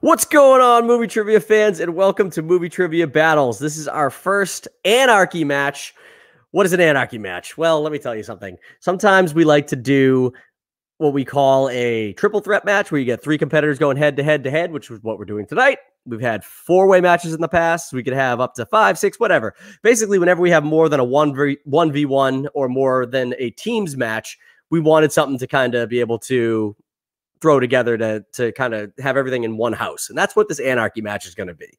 What's going on, movie trivia fans, and welcome to Movie Trivia Battles. This is our first Anarchy match. What is an Anarchy match? Well, let me tell you something. Sometimes we like to do what we call a triple threat match, where you get three competitors going head to head, which is what we're doing tonight. We've had four-way matches in the past. We could have up to 5, 6, whatever. Basically, whenever we have more than a 1v1 or more than a teams match, we wanted something to kind of be able to throw together to kind of have everything in one house. And that's what this Anarchy match is going to be.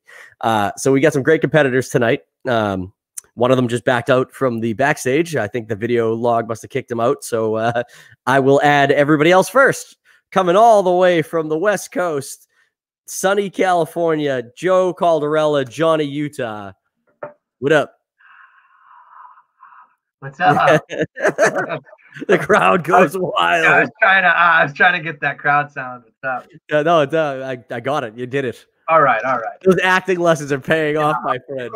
So we got some great competitors tonight. One of them just backed out from the backstage. I think the video log must have kicked him out. So I will add everybody else first. Coming all the way from the West Coast, sunny California, Joe Calderella, Johnny Utah. What up? What's up? The crowd goes wild. Yeah, I was trying to get that crowd sound. What's up? Yeah, no, I got it. You did it. All right. Those acting lessons are paying off, my friend.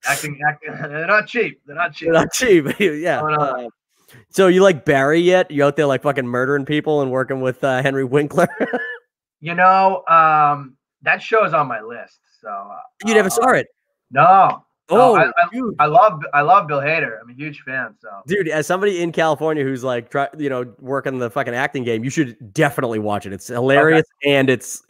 acting. They're not cheap. They're not cheap. Yeah. So you like Barry yet? You out there like fucking murdering people and working with Henry Winkler? That show's on my list. So you never saw it? No. Oh, I love Bill Hader. I'm a huge fan. So, dude, as somebody in California who's like, working the fucking acting game, you should definitely watch it. It's hilarious and it's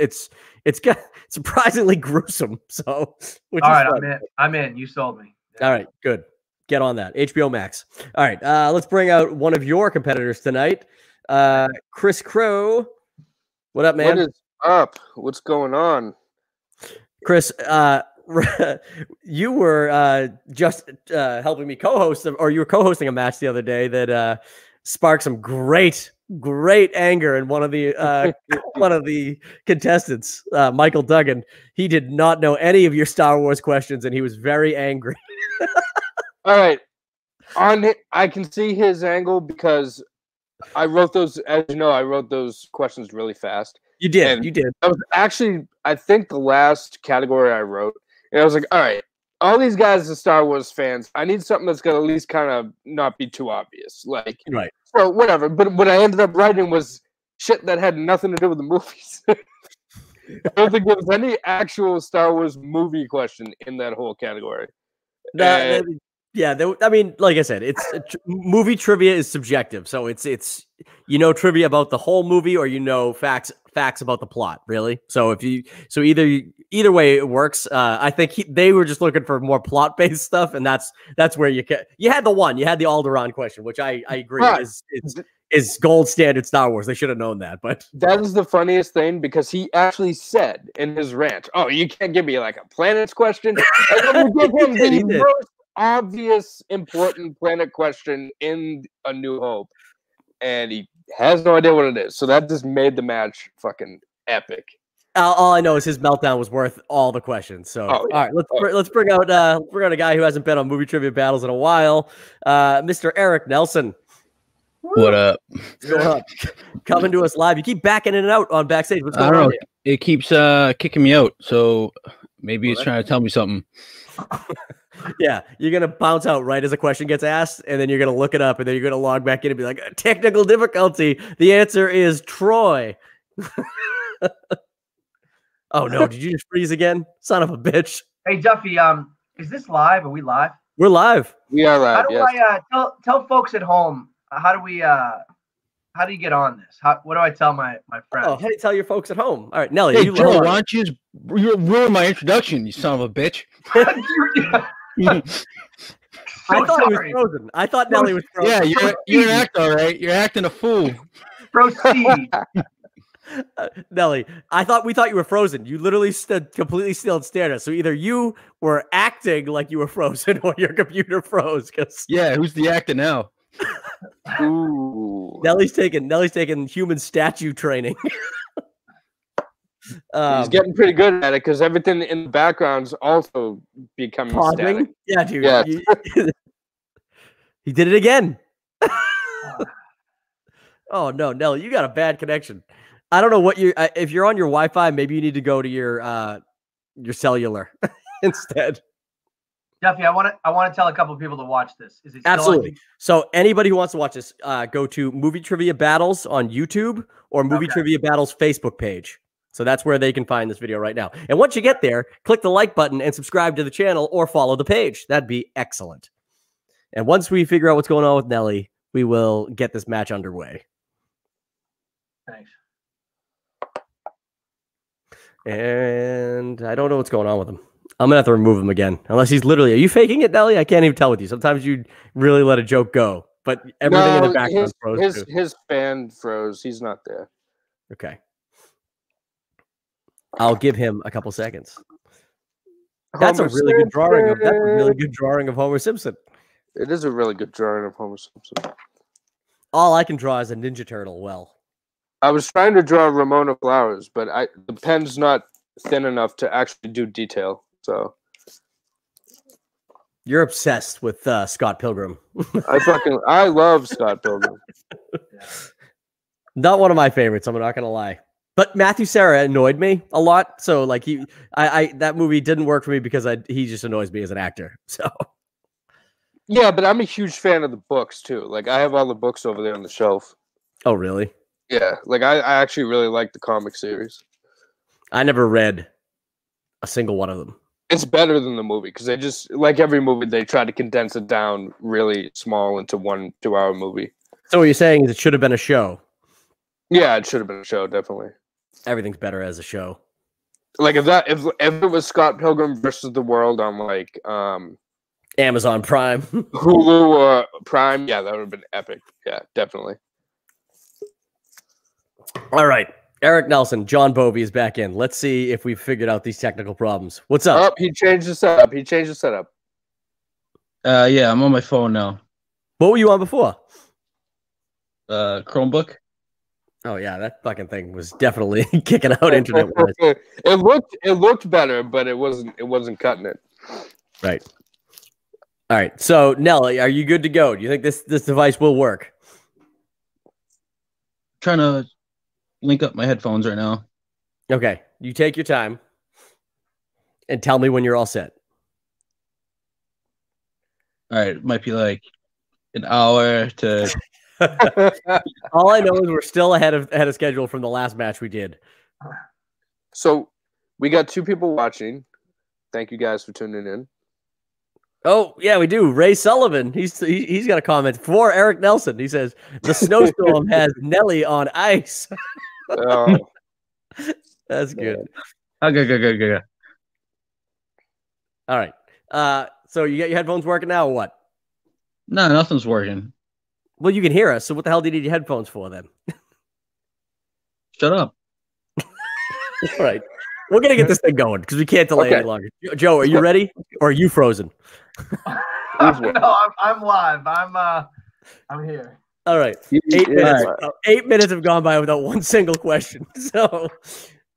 surprisingly gruesome. So, all right, I'm in. You sold me. Yeah. All right, good. Get on that. HBO Max. All right, let's bring out one of your competitors tonight, Chris Crow. What up, man? What is up? What's going on, Chris? You were just helping me co-host, or you were co-hosting a match the other day that sparked some great anger in one of the contestants, Michael Duggan. He did not know any of your Star Wars questions, and he was very angry. All right, I can see his angle because I wrote those. As you know, I wrote those questions really fast. You did. You did. That was actually, I think, the last category I wrote. And I was like, all right, all these guys are Star Wars fans. I need something that's going to at least kind of not be too obvious. Like, right. So whatever. But what I ended up writing was shit that had nothing to do with the movies. I don't think there was any actual Star Wars movie question in that whole category. I mean, like I said, movie trivia is subjective. So it's trivia about the whole movie, or facts about the plot, really. So either way it works. I think they were just looking for more plot based stuff, and that's where you had the Alderaan question, which I agree is gold standard Star Wars. They should have known that, but that is the funniest thing because he actually said in his rant, "Oh, you can't give me like a planets question." And then we give him the most obvious important planet question in A New Hope, and he has no idea what it is. So that just made the match fucking epic. All I know is his meltdown was worth all the questions. So all right, let's bring out a guy who hasn't been on Movie Trivia Battles in a while, Mr. Eric Nelson. What up? What's going on? Coming to us live. You keep backing in and out on backstage. What's going on? It keeps kicking me out. So maybe it's trying to tell me something. Yeah, you're going to bounce out right as a question gets asked, and then you're going to look it up, and then you're going to log back in and be like, technical difficulty. The answer is Troy. Oh, no. Did you just freeze again? Son of a bitch. Hey, Duffy, is this live? Are we live? We're live. We are live, How do I tell folks at home, how do you get on this? What do I tell my friends? Oh, how do you tell your folks at home? All right, Nelly. Hey, Joe, why don't you ruin my introduction, you son of a bitch? I thought he was frozen. I thought Nelly was frozen. Yeah, you're an actor, all right? You're acting a fool. Proceed. Nelly, we thought you were frozen. You literally stood completely still and stared at us. So either you were acting like you were frozen or your computer froze. Yeah, who's the actor now? Ooh. Nelly's taking human statue training. He's getting pretty good at it because everything in the background's also becoming static. Yeah, dude. Yeah. He did it again. Oh no, Nelly, you got a bad connection. I don't know what if you're on your Wi-Fi, maybe you need to go to your cellular instead. Duffy, I want to tell a couple of people to watch this. Is it still absolutely? On? So anybody who wants to watch this, go to Movie Trivia Battles on YouTube or Movie Trivia Battles Facebook page. So that's where they can find this video right now. And once you get there, click the like button and subscribe to the channel or follow the page. That'd be excellent. And once we figure out what's going on with Nelly, we will get this match underway. Thanks. And I don't know what's going on with him. I'm going to have to remove him again. Unless he's literally... Are you faking it, Nelly? I can't even tell with you. Sometimes you really let a joke go. But everything in the background froze. His fan froze. He's not there. Okay. I'll give him a couple seconds. That's a really good drawing of... That's a really good drawing of Homer Simpson. It is a really good drawing of Homer Simpson. All I can draw is a Ninja Turtle well. I was trying to draw Ramona Flowers, but the pen's not thin enough to actually do detail. So you're obsessed with Scott Pilgrim. I love Scott Pilgrim. Not one of my favorites. I'm not gonna lie, but Matthew Serra annoyed me a lot. So like that movie didn't work for me because he just annoys me as an actor. So yeah, but I'm a huge fan of the books too. Like I have all the books over there on the shelf. Oh really? Yeah, like I actually really like the comic series. I never read a single one of them. It's better than the movie because they just, like every movie, they try to condense it down really small into 1 2-hour movie. So what you're saying is it should have been a show? Yeah, it should have been a show, definitely. Everything's better as a show. Like if it was Scott Pilgrim versus the World on like Amazon Prime, Hulu or Prime, yeah, that would have been epic. Yeah, definitely. All right. Eric Nelson, John Bovey is back in. Let's see if we've figured out these technical problems. What's up? Oh, he changed the setup. Yeah, I'm on my phone now. What were you on before? Chromebook. Oh yeah, that fucking thing was definitely kicking out internet. It looked better, but it wasn't cutting it. Right. All right. So Nelly, are you good to go? Do you think this device will work? Trying to link up my headphones right now. Okay. You take your time and tell me when you're all set. All right. It might be like an hour to... All I know is we're still ahead of schedule from the last match we did. So we got 2 people watching. Thank you guys for tuning in. Oh, yeah, we do. Ray Sullivan. He's got a comment for Eric Nelson. He says, the snowstorm has Nelly on ice. Oh. That's good. Okay. All right. So you got your headphones working now or what? No, nothing's working. Well, you can hear us. So what the hell do you need your headphones for then? Shut up. All right. We're going to get this thing going because we can't delay any longer. Joe, are you ready or are you frozen? No, I'm live. I'm here. All right. 8 minutes have gone by without one single question. So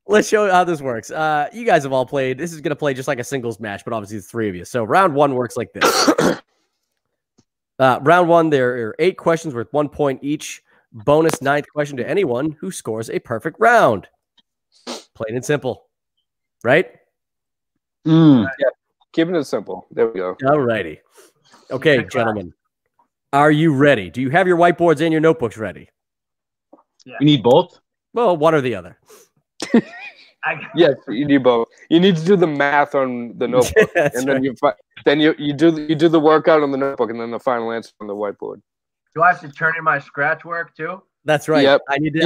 let's show you how this works. You guys have all played. This is going to play just like a singles match, but obviously it's 3 of you. So round 1 works like this. Round 1, there are 8 questions worth 1 point each. Bonus 9th question to anyone who scores a perfect round. Plain and simple. Right? Yeah, keeping it simple. There we go. All righty. Okay, gentlemen. Are you ready? Do you have your whiteboards and your notebooks ready? Yeah. You need both? Well, one or the other. Yes, you need both. You need to do the math on the notebook, and then you do the workout on the notebook, and then the final answer on the whiteboard. Do I have to turn in my scratch work too? That's right. Yep. I need to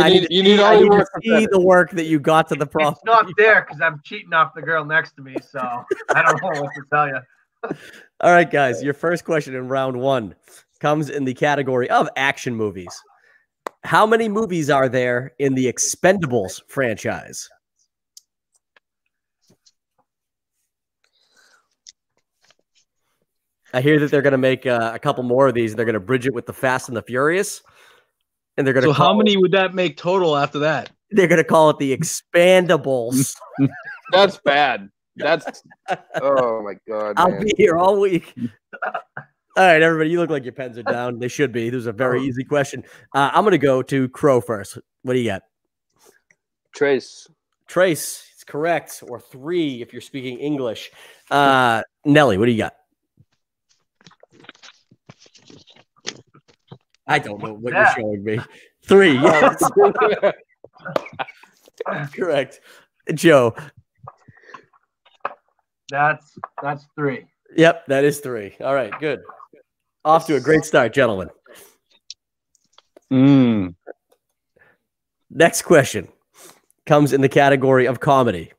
see the work that you got to the problem. It's not there because I'm cheating off the girl next to me, so I don't know what to tell you. All right, guys. Your first question in round 1 comes in the category of action movies. How many movies are there in the Expendables franchise? I hear that they're going to make a couple more of these. And they're going to bridge it with the Fast and the Furious. And they're going to. So how many would that make total after that? They're going to call it the Expandables. That's bad. That's oh my god. I'll be here all week. All right, everybody, you look like your pens are down. They should be. This is a very easy question. I'm going to go to Crow first. What do you got? Trace. It's correct. Or 3 if you're speaking English. Nelly, what do you got? I don't know what you're showing me. 3. Yes. Correct. Joe. That's 3. Yep, that is 3. All right, good. Off to a great start, gentlemen. Next question comes in the category of comedy.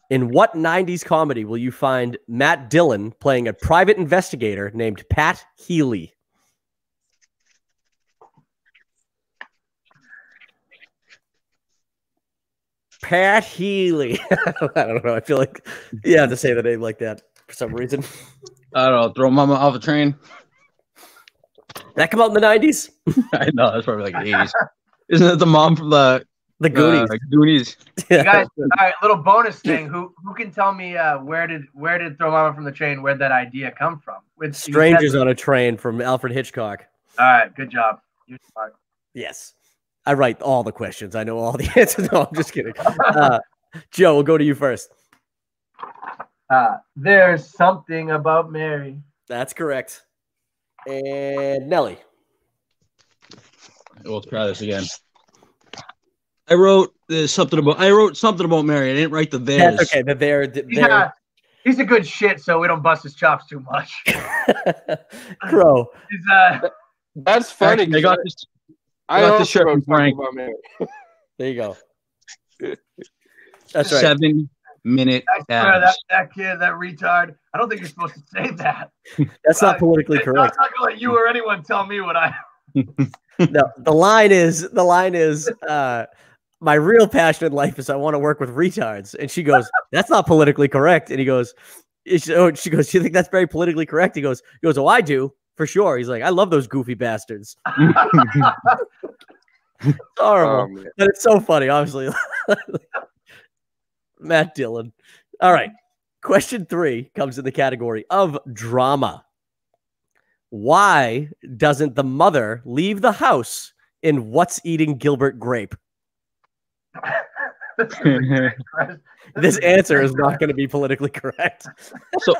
In what 90s comedy will you find Matt Dillon playing a private investigator named Pat Healy? Pat Healy. I don't know. I feel like you have to say the name like that for some reason. I don't know. Throw Mama off a train. That come out in the 90s? I know. That's probably like the 80s. Isn't it the mom from the Goonies? Goonies. You guys, all right, little bonus thing. Who can tell me where did Throw Mama from the Train? Where'd that idea come from? With Strangers on a Train from Alfred Hitchcock. All right, good job. You're smart. Yes. I write all the questions. I know all the answers. No, I'm just kidding. Joe, we'll go to you first. There's something about Mary. That's correct. And Nelly. We'll try this again. I wrote something about Mary. I didn't write the theirs. That's okay. The there. He's a good shit, so we don't bust his chops too much. Crow. That's funny. Actually, I got also the shirt wrote from Frank. About Mary. There you go. That's right. 7-minute that kid, that retard. I don't think you're supposed to say that. That's not politically correct. I'm not gonna let you or anyone tell me what I. No, the line is my real passion in life is I want to work with retards. And she goes, that's not politically correct. And he goes, she goes, you think that's very politically correct? He goes, oh, I do, for sure. He's like, I love those goofy bastards. It's horrible. But it's so funny, obviously. Matt Dillon. All right. Question 3 comes in the category of drama. Why doesn't the mother leave the house in What's Eating Gilbert Grape? This answer is not going to be politically correct. So,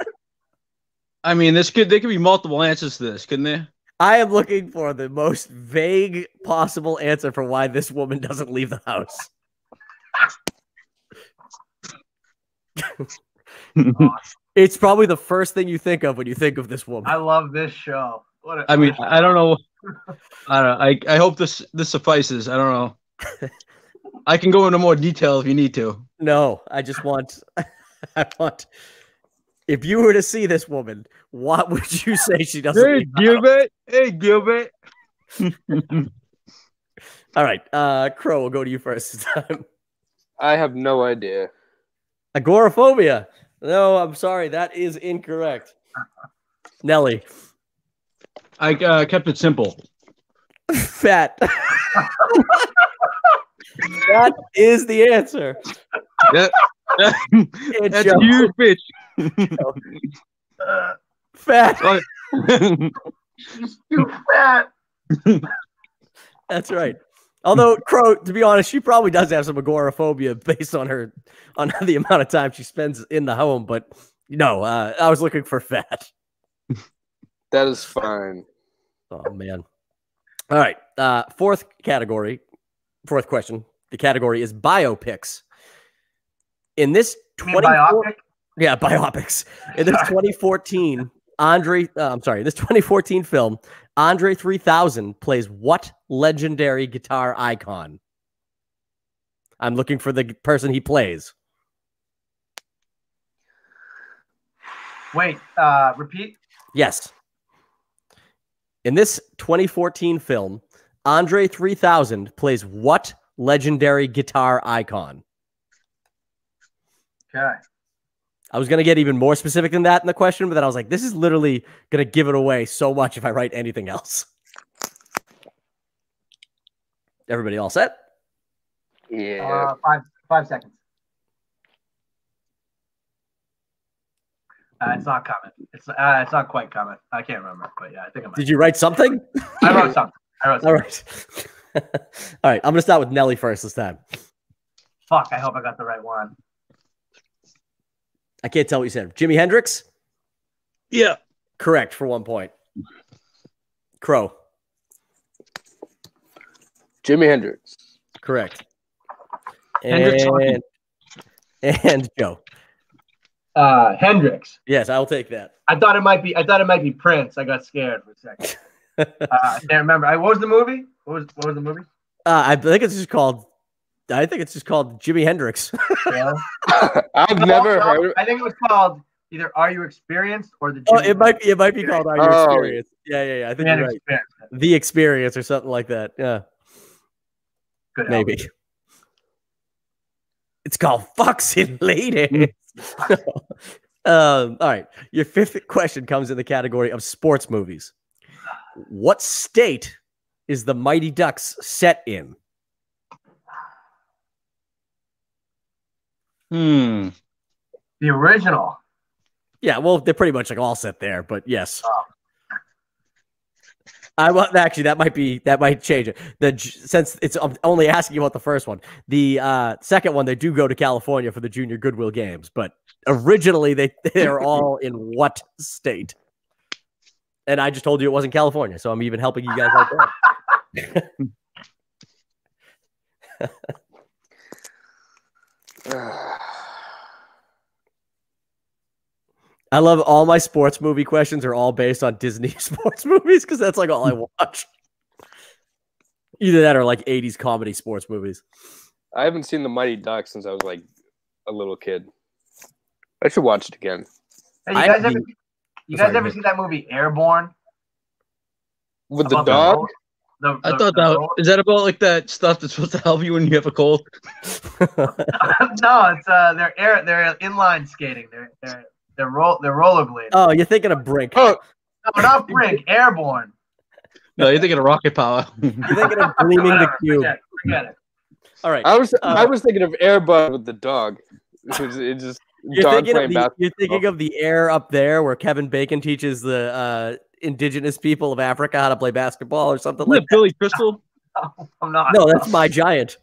I mean, there could be multiple answers to this, couldn't there? I am looking for the most vague possible answer for why this woman doesn't leave the house. It's probably the first thing you think of when you think of this woman. I love this show. I don't know. I hope this suffices. I don't know. I can go into more detail if you need to. No, I just want. If you were to see this woman, what would you say she doesn't? Hey, Gilbert. Hey, Gilbert. All right, Crow, we'll go to you first this time. I have no idea. Agoraphobia. No, I'm sorry. That is incorrect. Nelly. I kept it simple. Fat. That is the answer. Yeah. That's a huge bitch. Fat. You fat. That's right. Although Crow, to be honest, she probably does have some agoraphobia based on the amount of time she spends in the home. But no, I was looking for fat. That is fine. Oh man. All right. Fourth question. The category is biopics. In this biopic? Yeah, biopics. In this 2014 this 2014 film, Andre 3000 plays what legendary guitar icon? I'm looking for the person he plays. Wait, repeat? Yes. In this 2014 film, Andre 3000 plays what legendary guitar icon? Okay. I was going to get even more specific than that in the question, but then I was like, this is literally going to give it away so much if I write anything else. Everybody all set? Yeah. 5 seconds. It's not coming. It's not quite coming. I can't remember, but yeah, I think I might. Did you write something? I wrote something. All right. All right. I'm going to start with Nelly first this time. Fuck, I hope I got the right one. I can't tell what you said. Jimi Hendrix? Yeah. Correct for 1 point. Crow? Jimi Hendrix. Correct. Hendrix And And Joe. Hendrix. Yes, I'll take that. I thought it might be Prince. I got scared for a second. I can't remember. What was the movie? What was the movie? I think it's just called Jimi Hendrix. Yeah. I've never heard. I think it was called either Are You Experienced or the. Oh, it might be called Are You Experienced? Yeah. I think you're right. Experience. The Experience or something like that. Yeah. Good Maybe. album. It's called Fox and Ladies. All right. Your fifth question comes in the category of sports movies. What state is the Mighty Ducks set in? The original. Yeah, well, they're pretty much like all set there, but yes. Actually, that might change it. Since it's I'm only asking you about the first one, the second one they do go to California for the Junior Goodwill Games, but originally they're all in what state? And I just told you it wasn't California, so I'm even helping you guys out there. I love all my sports movie questions are all based on Disney sports movies because that's like all I watch. Either that or like 80s comedy sports movies. I haven't seen the Mighty Ducks since I was like a little kid. I should watch it again. Hey, you guys ever see that movie Airborne? With the dog? I thought that is that about like that stuff that's supposed to help you when you have a cold? No, it's they're inline skating. They're rollerblading. Oh, you're thinking of Brink. Oh, no, not Brink. Airborne. No, you're thinking of Rocket Power. You're thinking of Gleaming the Cube. Forget it. All right. I was thinking of Airbud with the dog. It's just dog playing basketball. You're thinking of the Air up there where Kevin Bacon teaches the indigenous people of Africa how to play basketball or something like that. Billy Crystal? No, I'm not. No, that's My Giant.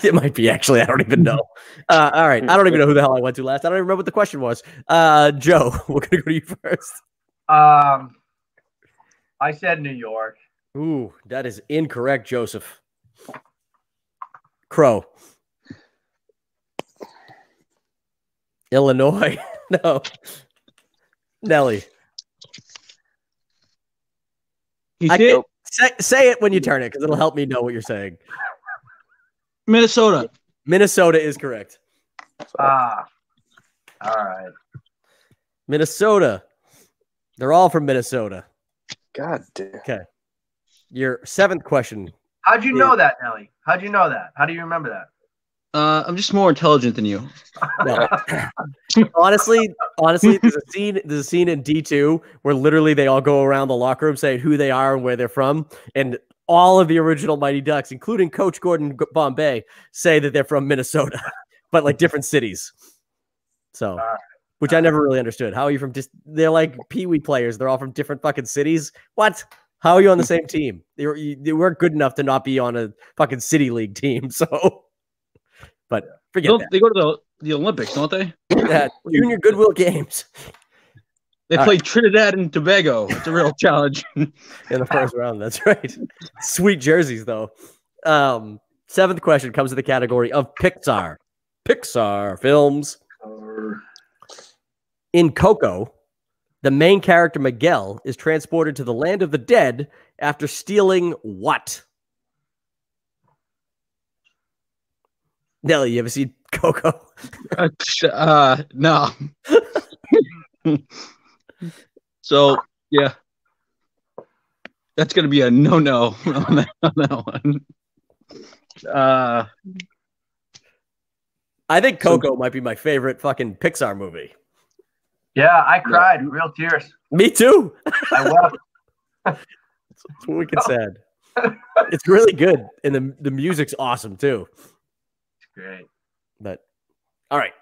It might be, actually. I don't even know. All right. I don't even know who the hell I went to last. I don't even remember what the question was. Joe, we're going to go to you first. I said New York. Ooh, that is incorrect, Joseph. Crow. Illinois. No. Nelly. Say it when you turn it because it'll help me know what you're saying. Minnesota. Minnesota is correct. All right. Minnesota. They're all from Minnesota. God damn. Okay. Your seventh question. How'd you know that, Nelly? How'd you know that? How do you remember that? I'm just more intelligent than you. No. honestly, there's a scene in D2 where literally they all go around the locker room saying who they are and where they're from, and all of the original Mighty Ducks, including Coach Gordon Bombay, say that they're from Minnesota, but like different cities. So, which I never really understood. How are you from? They're like Pee-wee players. They're all from different fucking cities. What? How are you on the same team? They weren't good enough to not be on a fucking city league team. So, but forget that. They go to the Olympics, don't they? Yeah, Junior Goodwill Games. They play Trinidad and Tobago. It's a real challenge. In the first round, that's right. Sweet jerseys, though. Seventh question comes to the category of Pixar. Pixar films. In Coco, the main character, Miguel, is transported to the land of the dead after stealing what? Nelly, you ever seen Coco? No. So, yeah. That's going to be a no-no on that one. I think Coco might be my favorite fucking Pixar movie. Yeah, I cried. Real tears. Me too. I wept. It's wicked sad. It's really good. And the music's awesome too. It's great. But all right.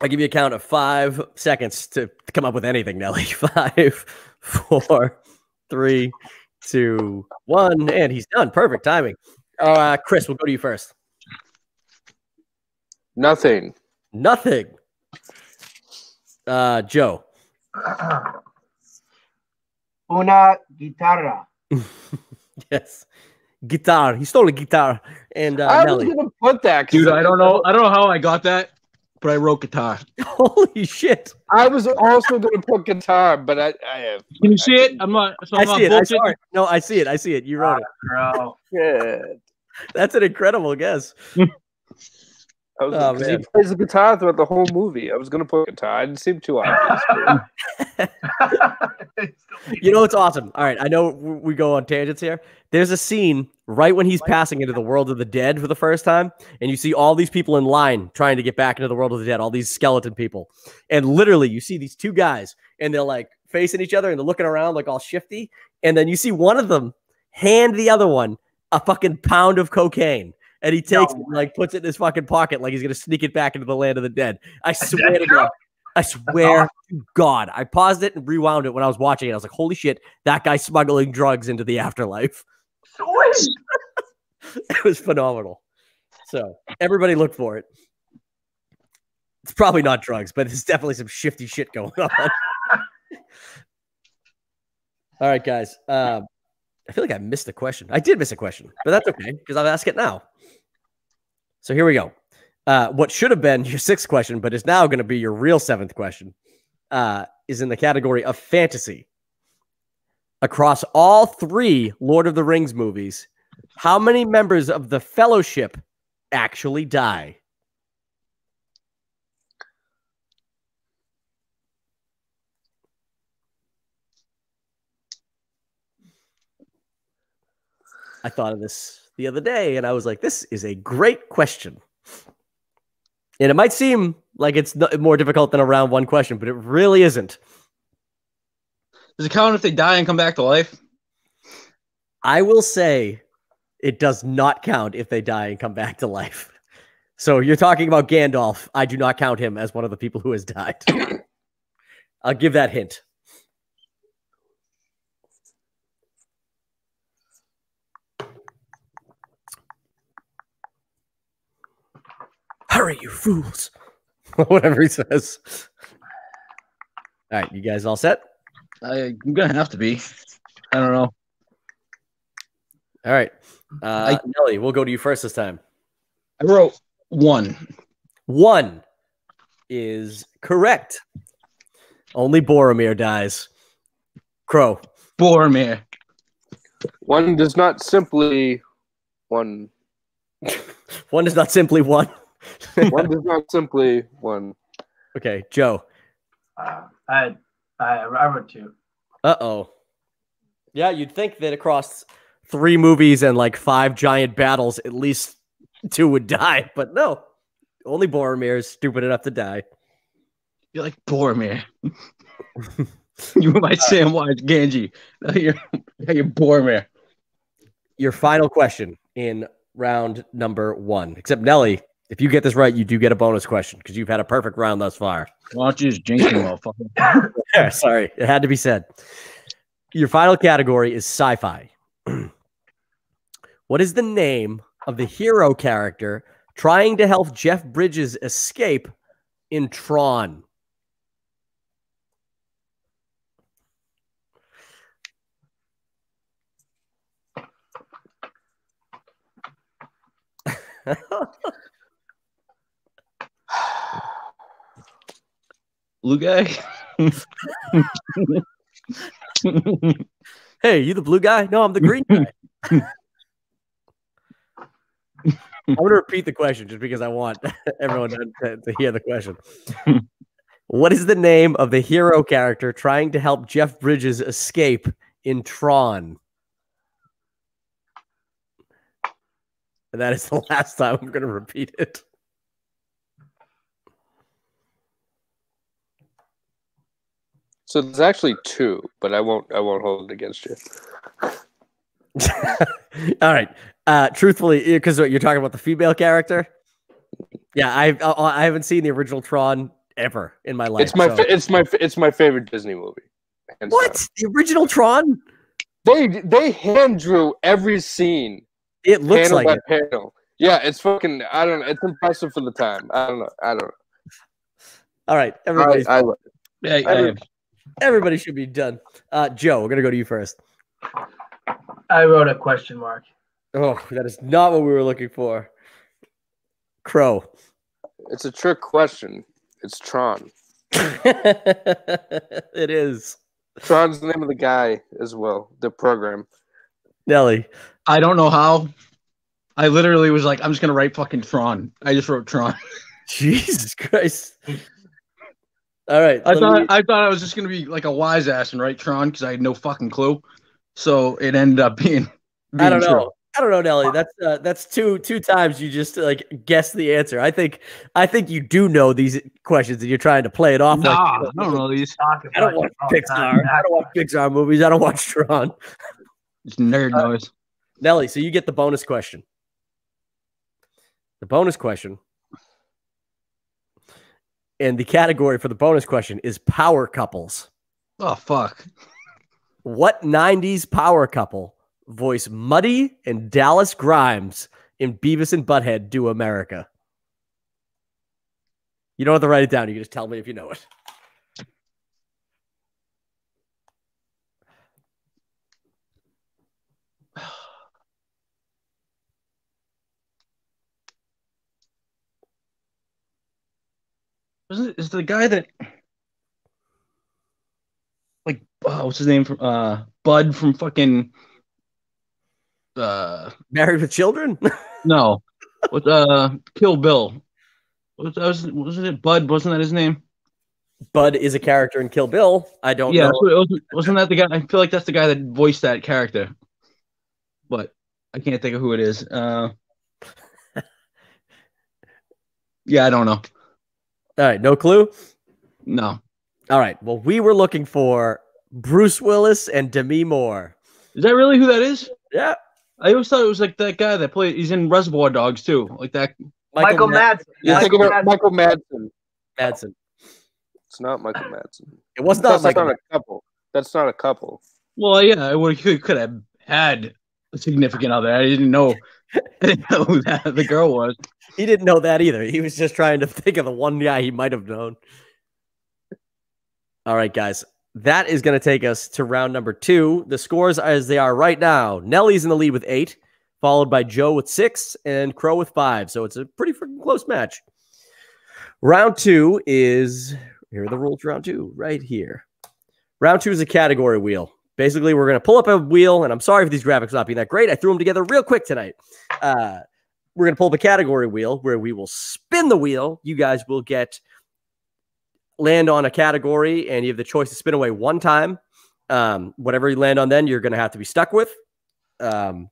I'll give you a count of 5 seconds to come up with anything, Nelly. 5, 4, 3, 2, 1, and he's done. Perfect timing. Chris, we'll go to you first. Nothing. Joe. Una guitarra. Yes. guitar. He stole a guitar. And I was Nelly. gonna put that, Dude, I don't know how I got that, but I wrote guitar. Holy shit! I was also gonna put guitar, but I have. Can you see it? I'm not. So I I'm not see it. I bullshitting. saw it. No, I see it. I see it. You wrote it. Bro. Shit. That's an incredible guess. I was, Oh, 'cause he man. plays the guitar throughout the whole movie. I was gonna put guitar. It didn't seem too obvious. You know, it's awesome. All right, I know we go on tangents here. There's a scene right when he's passing into the world of the dead for the first time, and you see all these people in line trying to get back into the world of the dead, all these skeleton people. And literally, you see these two guys, and they're like facing each other, and they're looking around like all shifty. And then you see one of them hand the other one a fucking pound of cocaine. And he takes it and like puts it in his fucking pocket like he's gonna sneak it back into the land of the dead. I swear to God. I swear to God. I paused it and rewound it when I was watching it. I was like, holy shit, that guy's smuggling drugs into the afterlife. Sweet. It was phenomenal. So everybody look for it. It's probably not drugs, but there's definitely some shifty shit going on. All right, guys. I feel like I missed a question. I did miss a question, but that's okay because I'll ask it now. So here we go. What should have been your sixth question, but is now going to be your real seventh question, is in the category of fantasy. Across all three Lord of the Rings movies, how many members of the Fellowship actually die? I thought of this the other day, and I was like, this is a great question. And it might seem like it's more difficult than a round one question, but it really isn't. Does it count if they die and come back to life? I will say it does not count if they die and come back to life. So you're talking about Gandalf. I do not count him as one of the people who has died. I'll give that hint. Hurry, you fools. Whatever he says. All right, you guys all set? I'm going to have to be. I don't know. All right. Nelly, we'll go to you first this time. I wrote 1. 1 is correct. Only Boromir dies. Crow. Boromir. 1 does not simply 1. 1 is not simply 1. 1 does not simply 1. Okay, Joe. I wrote 2. Uh-oh. Yeah, you'd think that across 3 movies and like 5 giant battles, at least 2 would die, but no. Only Boromir is stupid enough to die. You're like Boromir. You were my Samwise Gamgee. Now you're Boromir. Your final question in round number 1. Except Nelly, if you get this right, you do get a bonus question because you've had a perfect round thus far. Why don't you just jinx me, motherfucker? Yeah, sorry, it had to be said. Your final category is sci-fi. What is the name of the hero character trying to help Jeff Bridges escape in Tron? Blue guy? Hey, you the blue guy? No, I'm the green guy. I'm going to repeat the question just because I want everyone to hear the question. What is the name of the hero character trying to help Jeff Bridges escape in Tron? And that is the last time I'm going to repeat it. So there's actually 2, but I won't hold it against you. All right. Truthfully, because you're talking about the female character. Yeah, I haven't seen the original Tron ever in my life. It's my favorite Disney movie. What? The original Tron? They hand drew every scene. It looks panel like by it. panel. Yeah, it's fucking. I don't know. It's impressive for the time. I don't know. All right, everybody. I love it. Yeah, Everybody should be done. Joe, we're gonna go to you first. I wrote a question mark. Oh, that is not what we were looking for. Crow. It's a trick question. It's Tron. It is. Tron's the name of the guy as well, the program. Nelly. I don't know how. I literally was like, I'm just gonna write fucking Tron. I just wrote Tron. Jesus Christ. All right. I thought I was just gonna be like a wise ass and write Tron because I had no fucking clue. So it ended up being I don't know. true. I don't know, Nelly. That's two times you just like guess the answer. I think you do know these questions and you're trying to play it off. Nah, like, I don't know these. I don't watch Pixar. I don't watch Pixar movies. I don't watch Tron. It's nerd noise. Nelly, so you get the bonus question. The bonus question. And the category for the bonus question is power couples. Oh fuck. What 90s power couple voice Muddy and Dallas Grimes in Beavis and Butthead Do America? You don't have to write it down. You can just tell me if you know it. Is the guy that like what's his name from Bud from fucking Married with Children? no. What Kill Bill. Wasn't it Bud? Wasn't that his name? Bud is a character in Kill Bill. I don't know. Wasn't that the guy? I feel like that's the guy that voiced that character. But I can't think of who it is. Yeah, I don't know. All right, no clue? No. All right, well, we were looking for Bruce Willis and Demi Moore. Is that really who that is? Yeah. I always thought it was like that guy that played. He's in Reservoir Dogs too, like that. Michael Madsen. You're thinking of Michael Madsen. Madsen. It's not Michael Madsen. It was not That's Michael. not a couple. That's not a couple. Well, yeah, could have had a significant other. I didn't know who the girl was. He didn't know that either. He was just trying to think of the one guy he might have known. All right, guys. That is going to take us to round number 2. The scores as they are right now. Nelly's in the lead with 8, followed by Joe with 6, and Crow with 5. So it's a pretty freaking close match. Round 2 is, here are the rules for round 2, right here. Round 2 is a category wheel. Basically, we're going to pull up a wheel, and I'm sorry for these graphics not being that great. I threw them together real quick tonight. We're going to pull up a category wheel where we will spin the wheel. You guys will land on a category, and you have the choice to spin away one time. Whatever you land on then, you're going to have to be stuck with. And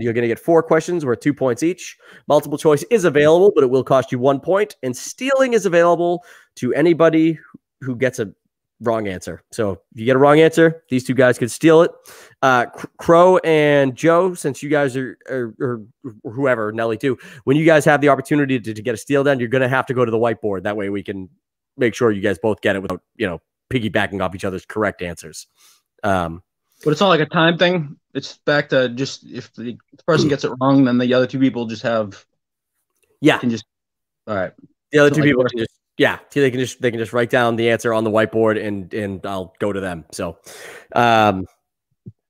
you're going to get 4 questions worth 2 points each. Multiple choice is available, but it will cost you 1 point. And stealing is available to anybody who gets a wrong answer. So if you get a wrong answer, these 2 guys could steal it. Crow and Joe, since you guys are or whoever, Nelly too, when you guys have the opportunity to get a steal done, you're going to have to go to the whiteboard. That way we can make sure you guys both get it without, piggybacking off each other's correct answers. But it's not like a time thing. It's back to just if the person gets it wrong, then the other 2 people just have. Yeah. Can just. All right. The other 2 people can just. Yeah, they can just write down the answer on the whiteboard and I'll go to them. So, so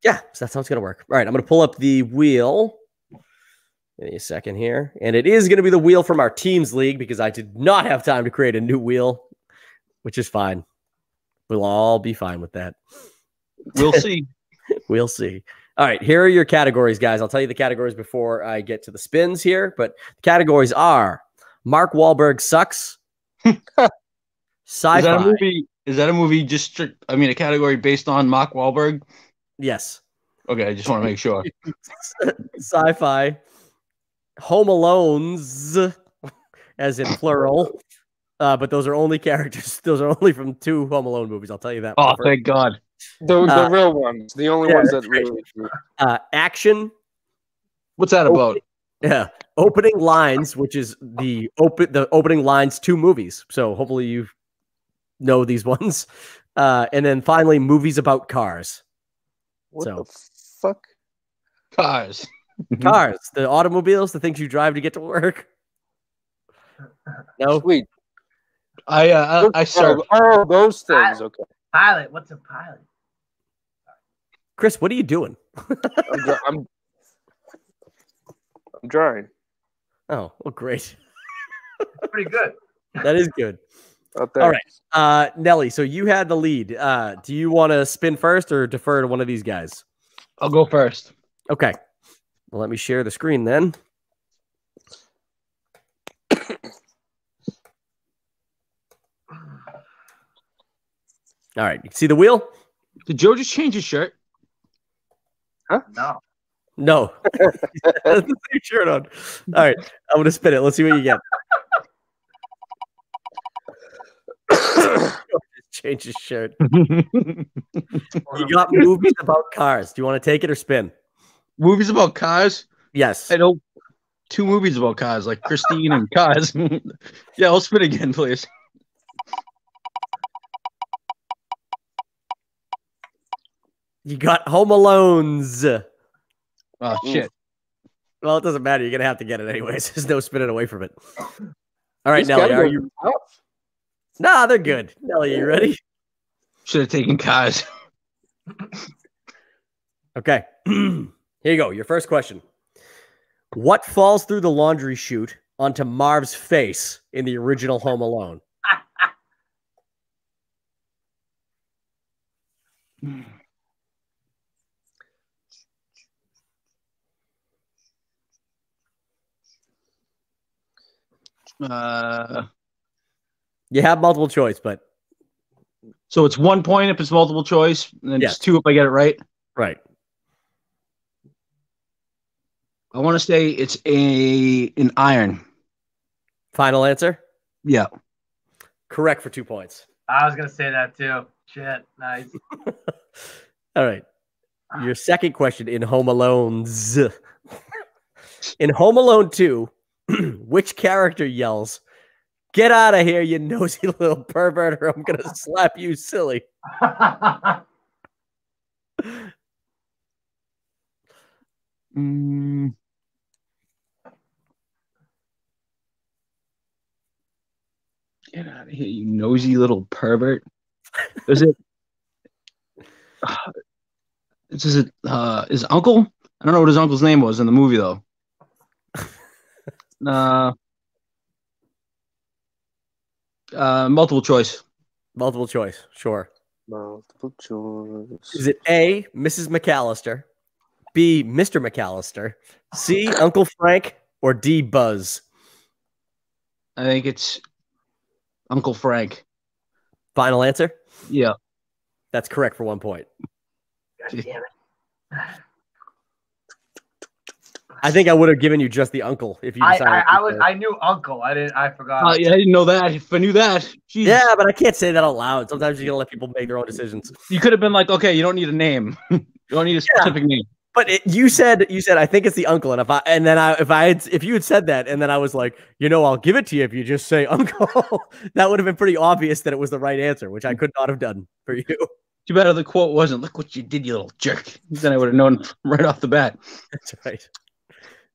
that's how it's gonna work. All right, I'm gonna pull up the wheel. Give me a second here, and it is gonna be the wheel from our teams league because I did not have time to create a new wheel, which is fine. We'll all be fine with that. We'll see. We'll see. All right, here are your categories, guys. I'll tell you the categories before I get to the spins here, but the categories are Mark Wahlberg sucks. Sci-fi. Is that a movie just a category based on Mark Wahlberg? Yes. Okay, I just want to make sure. Sci-fi. Home Alones, as in plural. But those are only characters. Those are only from 2 Home Alone movies. I'll tell you that. Oh, thank God. The real ones. The only ones that really. Action. What's that about? Yeah. Opening lines, which is the opening lines to movies. So hopefully you know these ones. And then finally, movies about cars. What the fuck? Cars. Cars. The automobiles, the things you drive to get to work. No? Sweet. I serve. Oh, those things. Okay. Pilot. What's a pilot? Chris, what are you doing? I'm drawing. Oh, well, great. Pretty good. That is good. Oh, All right. Nelly, so you had the lead. Do you want to spin first or defer to one of these guys? I'll go first. Okay. Well, let me share the screen then. All right. You see the wheel? Did Joe just change his shirt? No. No. That's the same shirt on. All right. I'm going to spin it. Let's see what you get. Change his shirt. You got movies about cars. Do you want to take it or spin? Movies about cars? Yes. I know 2 movies about cars, like Christine and Cars. Yeah, I'll spin again, please. You got Home Alones. Oh, shit. Well, it doesn't matter. You're going to have to get it anyways. There's no spinning away from it. All right, Nelly, are you? Nah, they're good. Nelly, you ready? Should have taken Cars. Okay. Here you go. Your first question. What falls through the laundry chute onto Marv's face in the original Home Alone? You have multiple choice, but so it's 1 point if it's multiple choice, and then Yes. it's 2 if I get it right. right. I want to say it's an iron. Final answer? Yeah. Correct for 2 points. I was gonna say that too. Shit, nice. All right. Your second question in Home Alone's. In Home Alone 2, which character yells, "Get out of here, you nosy little pervert, or I'm going to slap you silly"? Get out of here, you nosy little pervert. Is it? Is it his uncle? I don't know what his uncle's name was in the movie though. Multiple choice. Multiple choice, sure. Multiple choice. Is it A, Mrs. McAllister, B, Mr. McAllister, C, Uncle Frank, or D, Buzz? I think it's Uncle Frank. Final answer? Yeah. That's correct for 1 point. God damn it. I think I would have given you just the uncle if you decided. I knew Uncle. I forgot. Yeah, I didn't know that. If I knew that, jeez. Yeah, but I can't say that out loud. Sometimes you gotta let people make their own decisions. You could have been like, okay, you don't need a name. You don't need a specific name. But you said I think it's the uncle, and if you had said that, and then I was like, I'll give it to you if you just say uncle, that would have been pretty obvious that it was the right answer, which I could not have done for you. Too bad the quote wasn't, "Look what you did, you little jerk." Then I would have known right off the bat. That's right.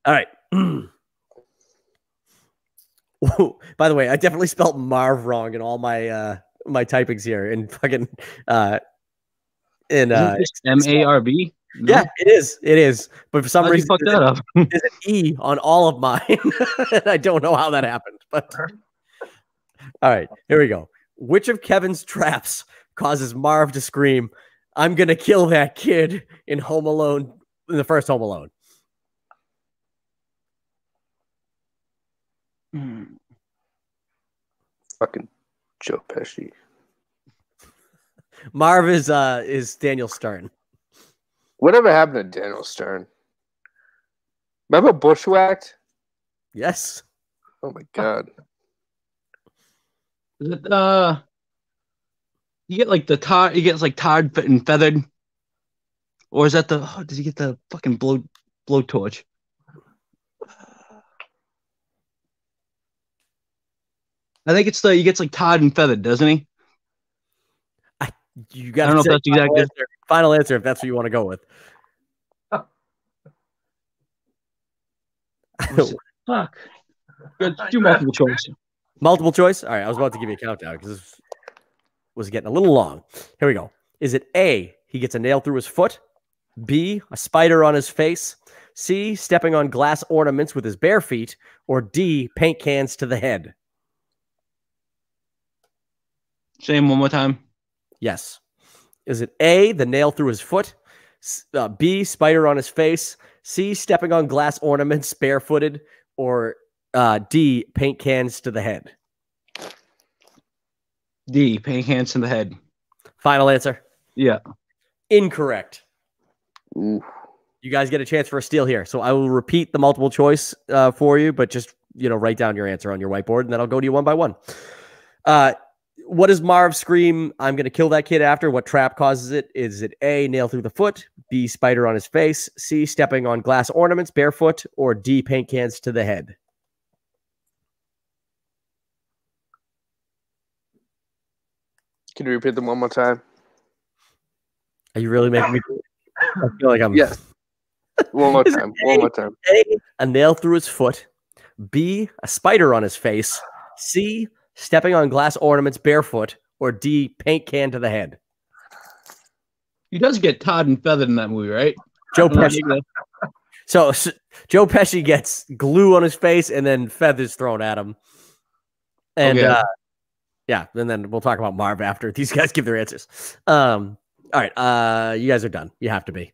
All right. Whoa. By the way, I definitely spelled Marv wrong in all my my typings here in fucking MARB. No? Yeah, it is. It is. But for some reason, fuck that up. there's an E on all of mine. And I don't know how that happened. But all right, here we go. Which of Kevin's traps causes Marv to scream, "I'm gonna kill that kid" in Home Alone, in the first Home Alone? Fucking Joe Pesci. Marv is Daniel Stern. Whatever happened to Daniel Stern? Remember Bushwhacked? Yes. Oh my god. Is it you get like the tar, he gets like tarred and feathered, or is that does he get the fucking blowtorch? I think it's he gets like tarred and feathered, doesn't he? You got. I don't know if that's exactly final answer if that's what you want to go with. Fuck. Good. Do multiple choice. Multiple choice? All right, I was about to give you a countdown because this was getting a little long. Here we go. Is it A, he gets a nail through his foot, B, a spider on his face, C, stepping on glass ornaments with his bare feet, or D, paint cans to the head? Same one more time. Yes. Is it A, the nail through his foot, B, spider on his face, C, stepping on glass ornaments barefooted, or D, paint cans to the head? D, paint cans to the head. Final answer? Yeah. Incorrect. Ooh. You guys get a chance for a steal here. So I will repeat the multiple choice for you, but just, write down your answer on your whiteboard, and then I'll go to you one by one. What does Marv scream, "I'm going to kill that kid" after? What trap causes it? Is it A, nail through the foot, B, spider on his face, C, stepping on glass ornaments barefoot, or D, paint cans to the head? Can you repeat them one more time? Are you really making me? I feel like I'm. Yes. One more time. One more time. A, a nail through his foot, B, a spider on his face, C, stepping on glass ornaments barefoot, or D, paint can to the head? He does get Todd and feathered in that movie, right? Joe Pesci. So Joe Pesci gets glue on his face and then feathers thrown at him. And yeah, and then we'll talk about Marv after these guys give their answers. All right, you guys are done. You have to be.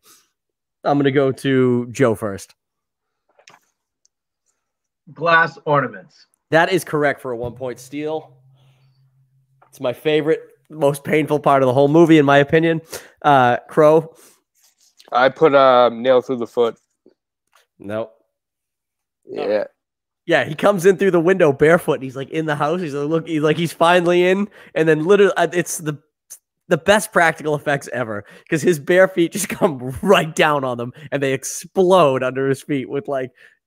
I'm going to go to Joe first. Glass ornaments. That is correct for a 1-point steal. It's my favorite, most painful part of the whole movie, in my opinion. Crow. I put nail through the foot. Nope. Yeah. Yeah, he comes in through the window barefoot. And he's like in the house. He's like, look, he's finally in, and then literally, it's the best practical effects ever because his bare feet just come right down on them and they explode under his feet with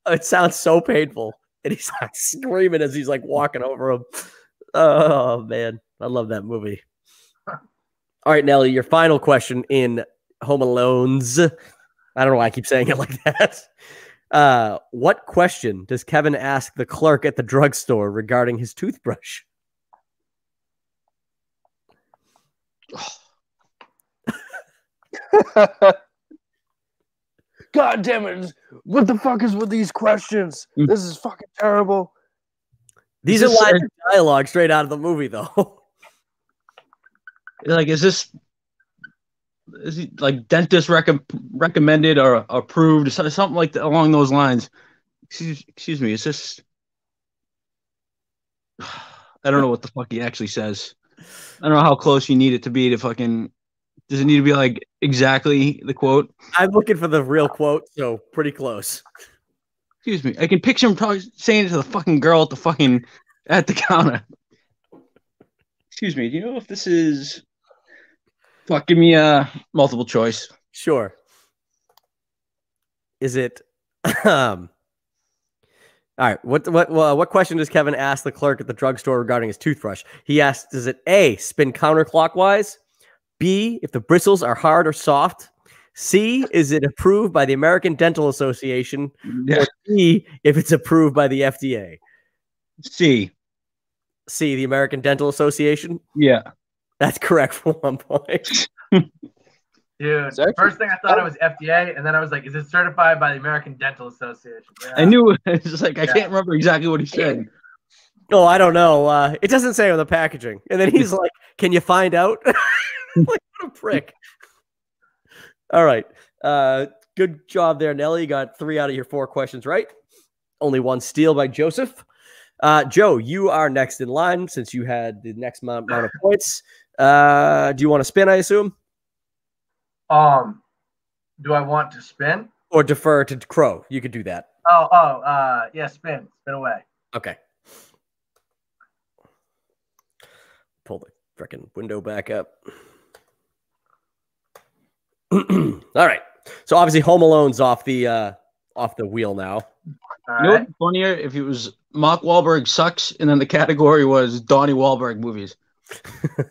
it sounds so painful. And he's like screaming as he's like walking over him. Oh man, I love that movie. All right, Nelly, your final question in Home Alone's. I don't know why I keep saying it like that. What question does Kevin ask the clerk at the drugstore regarding his toothbrush? God damn it. What the fuck is with these questions? This is fucking terrible. These are lines of dialogue straight out of the movie, though. Is he like dentist recommended or approved, something like that, along those lines? Excuse me, is this? I don't know what the fuck he actually says. I don't know how close you need it to be to fucking. Does it need to be like exactly the quote? I'm looking for the real quote, so pretty close. Excuse me. I can picture him probably saying it to the fucking girl at the counter. Excuse me. Do you know if this is? Fuck, give me a multiple choice. Sure. Is it? All right. What question does Kevin ask the clerk at the drugstore regarding his toothbrush? He asks, "Is it A, spin counterclockwise? B, if the bristles are hard or soft? C, is it approved by the American Dental Association? Yeah. Or D, if it's approved by the FDA?" C, the American Dental Association? Yeah. That's correct for 1 point. Dude, first thing I thought it was FDA, and then I was like, is it certified by the American Dental Association? Yeah. I knew it. It's just like, I can't remember exactly what he said. Oh, I don't know. It doesn't say on the packaging. And then he's like, "Can you find out?" Like, what a prick. All right. Good job there, Nelly. You got 3 out of your 4 questions right. Only 1 steal by Joseph. Joe, you are next in line since you had the next amount of points. Do you want to spin, I assume? Do I want to spin? Or defer to Crow? You could do that. Yeah, spin. Spin away. Okay. Pull the freaking window back up. All right. So obviously Home Alone's off the wheel now. All You know right. what's funnier? If it was Mark Wahlberg sucks, and then the category was Donnie Wahlberg movies. You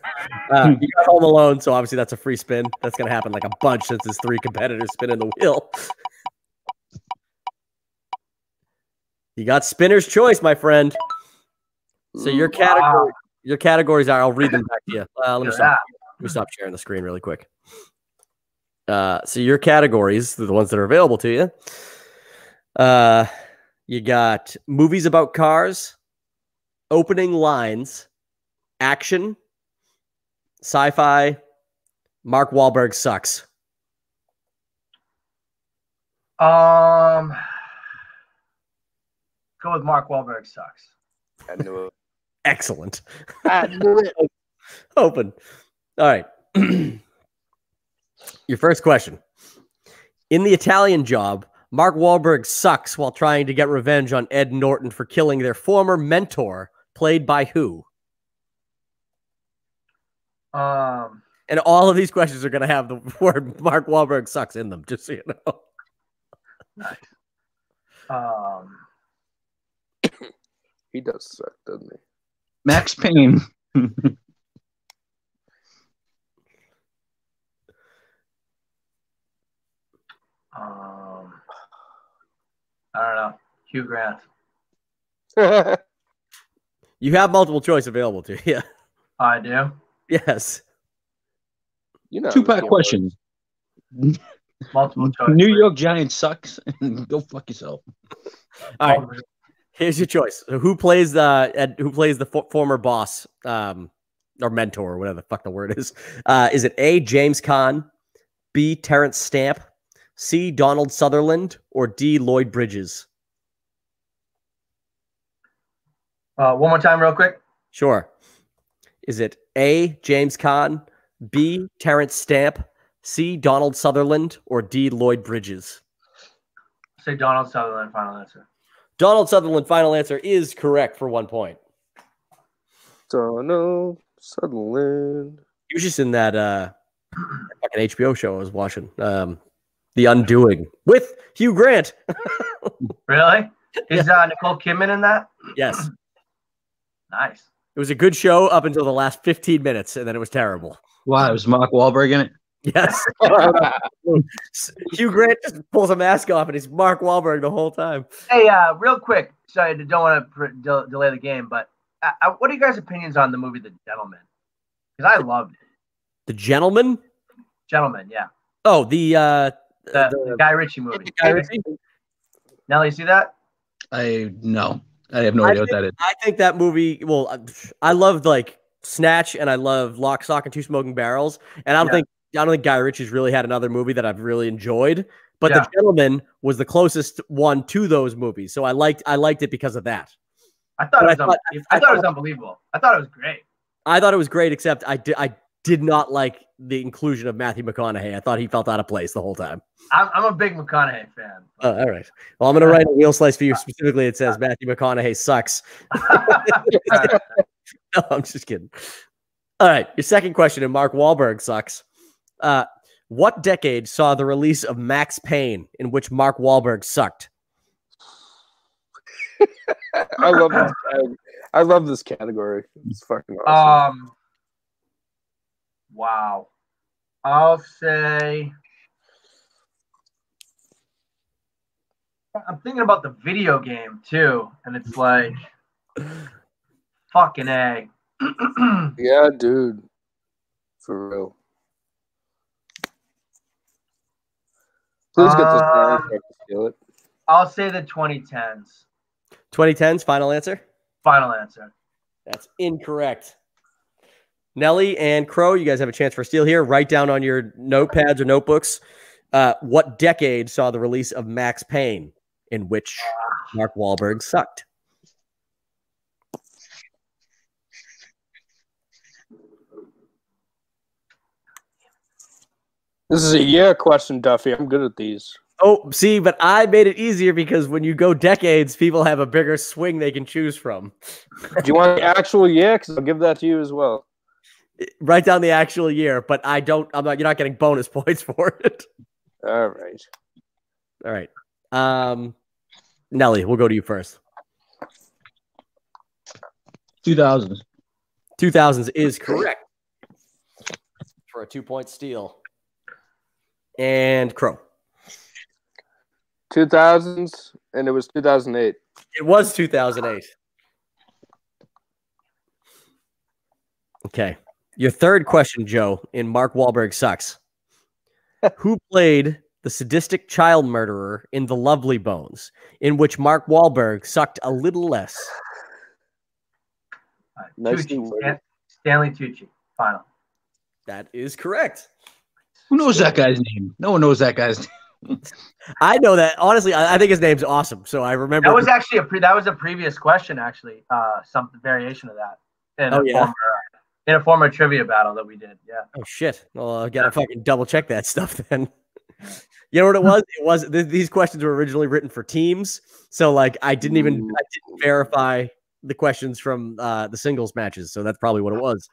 got Home Alone, so obviously that's a free spin. That's going to happen like a bunch since there's 3 competitors spinning the wheel. You got spinner's choice, my friend. So your categories are, I'll read them back to you. Let me stop sharing the screen really quick. So your categories, the ones that are available to you. You got movies about cars, opening lines, action, sci-fi. Mark Wahlberg sucks. Go with Mark Wahlberg sucks. I knew it. Excellent. I knew it. Open. All right. Your first question. In The Italian Job, Mark Wahlberg sucks while trying to get revenge on Ed Norton for killing their former mentor, played by who? And all of these questions are going to have the word Mark Wahlberg sucks in them, just so you know. Nice. He does suck, doesn't he? Max Payne. I don't know. Hugh Grant. You have multiple choice available to you. I do. Yes. You know, Two-part question. Multiple choice. New York Giants sucks. Go fuck yourself. All right. Here's your choice. So who plays the former boss or mentor or whatever the fuck the word is? Is it A, James Caan, B, Terrence Stamp, C, Donald Sutherland, or D, Lloyd Bridges? One more time, real quick. Sure. Is it A, James Caan, B, Terrence Stamp, C, Donald Sutherland, or D, Lloyd Bridges? Say Donald Sutherland, final answer. Donald Sutherland, final answer, is correct for 1 point. Donald Sutherland. He was just in that fucking HBO show I was watching, The Undoing, with Hugh Grant. Really? Is Nicole Kidman in that? Yes. Nice. It was a good show up until the last 15 minutes, and then it was terrible. Wow, it was Mark Wahlberg in it? Yes. Hugh Grant just pulls a mask off, and he's Mark Wahlberg the whole time. Hey, real quick. Sorry, I don't want to delay the game, but what are you guys' opinions on the movie The Gentleman? Because I loved it. The Gentleman? Gentleman, yeah. Oh, the Guy Ritchie movie. Guy Ritchie? Nelly, you see that? No. I have no idea what that is. I think that movie, well, I loved like Snatch and I love Lock, Stock, and Two Smoking Barrels. And I don't think Guy Ritchie's really had another movie that I've really enjoyed. But The Gentleman was the closest one to those movies. So I liked it because of that. I thought it was unbelievable. I thought it was great. I thought it was great, except I did not like the inclusion of Matthew McConaughey. I thought he felt out of place the whole time. I'm a big McConaughey fan. Oh, all right. Well, I'm going to write a wheel slice for you specifically. It says Matthew McConaughey sucks. No, I'm just kidding. All right. Your second question, and Mark Wahlberg sucks. What decade saw the release of Max Payne in which Mark Wahlberg sucked? I love this category. It's fucking awesome. Wow. I'll say I'm thinking about the video game too, and it's like fucking A. Yeah, dude. For real. Please get this down so I can steal it. I'll say the 2010s. 2010s, final answer? Final answer. That's incorrect. Nelly and Crow, you guys have a chance for a steal here. Write down on your notepads or notebooks what decade saw the release of Max Payne in which Mark Wahlberg sucked. This is a year question, Duffy. I'm good at these. Oh, see, but I made it easier because when you go decades, people have a bigger swing they can choose from. Do you want the actual year? Because I'll give that to you as well. Write down the actual year, but you're not getting bonus points for it. All right. All right. Nelly, we'll go to you first. 2000s. 2000s is correct for a 2-point steal. And Crow. 2000s, and it was 2008. It was 2008. Okay. Your third question, Joe, in Mark Wahlberg sucks. Who played the sadistic child murderer in The Lovely Bones, in which Mark Wahlberg sucked a little less? Nicely Tucci. worded. Stanley Tucci. Final. That is correct. Who knows that guy's name? No one knows that guy's name. I know that. Honestly, I think his name's awesome. So I remember. That was actually a previous question, actually. Some variation of that in a former trivia battle that we did. Yeah. Oh shit! Well, I gotta fucking double check that stuff then. You know what it was? It was these questions were originally written for teams, so like I didn't verify the questions from the singles matches, so that's probably what it was.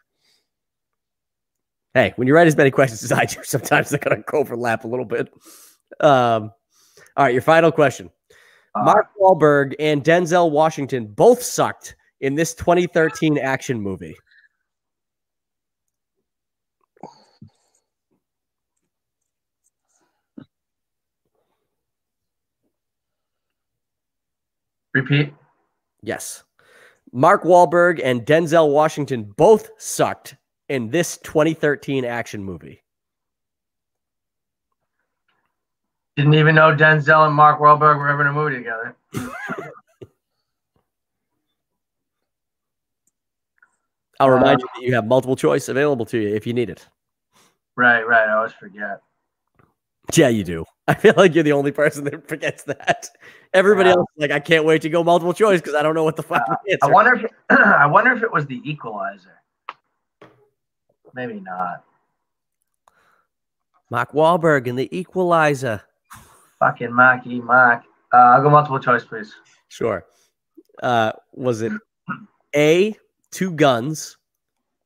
Hey, when you write as many questions as I do, sometimes they're gonna overlap a little bit. All right, your final question. Mark Wahlberg and Denzel Washington both sucked in this 2013 action movie. Repeat. Yes. Mark Wahlberg and Denzel Washington both sucked in this 2013 action movie. Didn't even know Denzel and Mark Wahlberg were ever in a movie together. I'll remind you that you have multiple choice available to you if you need it. Right. I always forget. Yeah, you do. I feel like you're the only person that forgets that. Everybody else is like, I can't wait to go multiple choice because I don't know what the fuck answer. I wonder if it was the Equalizer. Maybe not. Mark Wahlberg and the Equalizer. Fucking Mark. I'll go multiple choice, please. Sure. Was it A, Two Guns,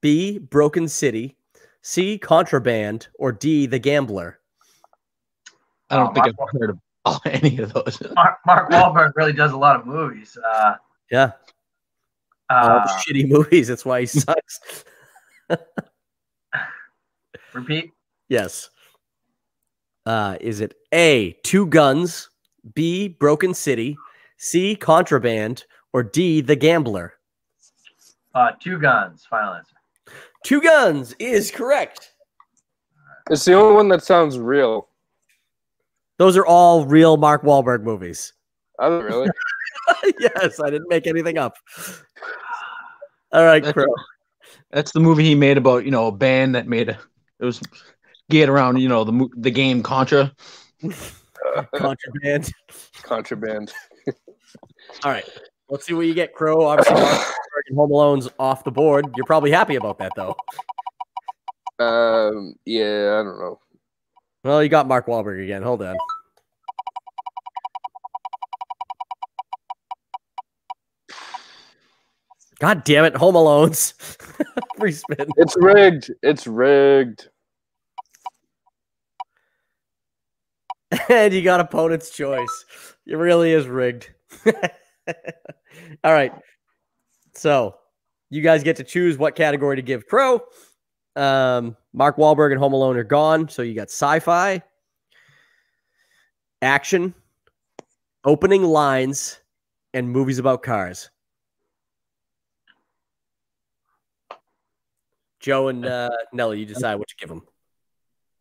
B, Broken City, C, Contraband, or D, The Gambler? I don't think I've heard of any of those. Mark Wahlberg really does a lot of movies. Yeah. All the shitty movies. That's why he sucks. Repeat. Yes. Is it A, Two Guns, B, Broken City, C, Contraband, or D, The Gambler? Two Guns. Final answer. Two Guns is correct. It's the only one that sounds real. Those are all real Mark Wahlberg movies. I don't really. Yes, I didn't make anything up. All right, Crow. That's the movie he made about, a band that it was geared around, the game Contra. Contraband. Contraband. All right. Let's see what you get, Crow. Obviously, Mark Wahlberg and Home Alone's off the board. You're probably happy about that, though. Yeah, I don't know. Well, you got Mark Wahlberg again. Hold on. God damn it. Home Alone's. Free spin. It's rigged. It's rigged. And you got opponent's choice. It really is rigged. All right. So you guys get to choose what category to give Crow. Mark Wahlberg and Home Alone are gone. So you got sci-fi, action, opening lines, and movies about cars. Joe and Nelly, you decide what to give them.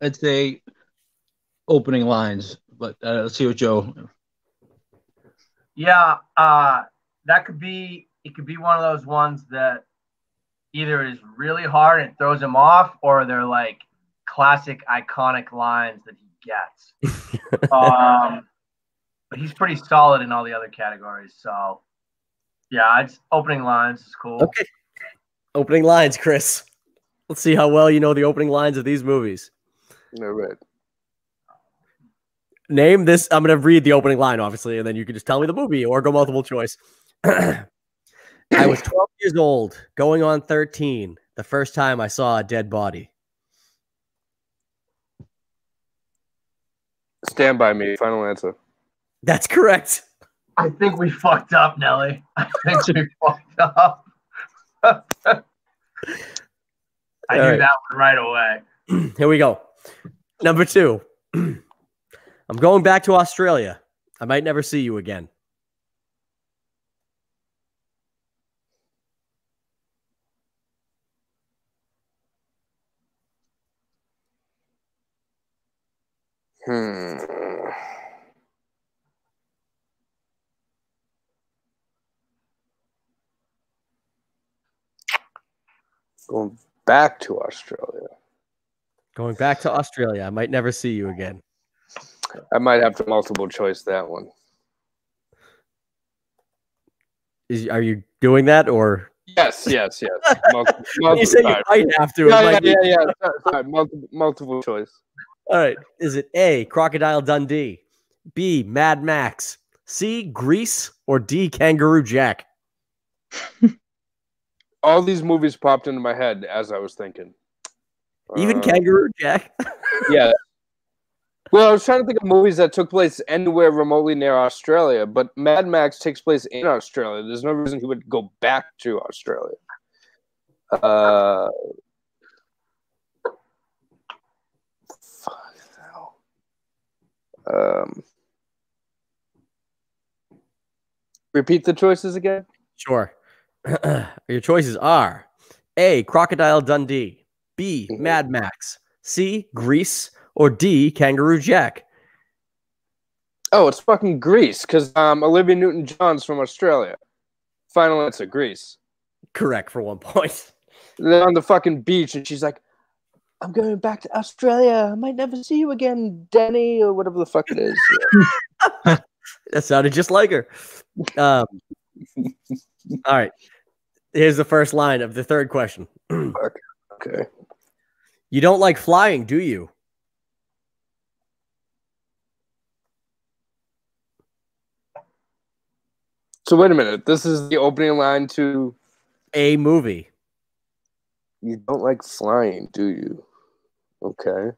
I'd say opening lines, but let's see what Joe. Yeah, it could be one of those ones that either is really hard and throws him off, or they're like classic iconic lines that he gets. But he's pretty solid in all the other categories. So yeah, it's opening lines is cool. Okay. Opening lines, Chris. Let's see how well you know the opening lines of these movies. No, right. Name this. I'm going to read the opening line, obviously, and then you can just tell me the movie or go multiple choice. I was 12 years old, going on 13, the first time I saw a dead body. Stand By Me. Final answer. That's correct. I think we fucked up, Nelly. I think we fucked up. I knew that one right away. Here we go. Number 2. I'm going back to Australia. I might never see you again. Going back to Australia. Going back to Australia. I might never see you again. I might have to multiple choice that one. Are you doing that or? Yes. When you say you might have to. Yeah. Sorry, multiple choice. All right. Is it A, Crocodile Dundee, B, Mad Max, C, Grease, or D, Kangaroo Jack? All these movies popped into my head as I was thinking. Even Kangaroo Jack? Yeah. Well, I was trying to think of movies that took place anywhere remotely near Australia, but Mad Max takes place in Australia. There's no reason he would go back to Australia. Repeat the choices again? Sure. Your choices are A, Crocodile Dundee, B, Mad Max, C, Grease, or D, Kangaroo Jack. Oh, it's fucking Grease, because Olivia Newton-John's from Australia. Final answer, Grease. Correct for 1 point. They're on the fucking beach, and she's like, I'm going back to Australia. I might never see you again, Danny, or whatever the fuck it is. Yeah. That sounded just like her. All right. Here's the first line of the third question. Okay. You don't like flying, do you? So wait a minute. This is the opening line to a movie. You don't like flying, do you? Okay.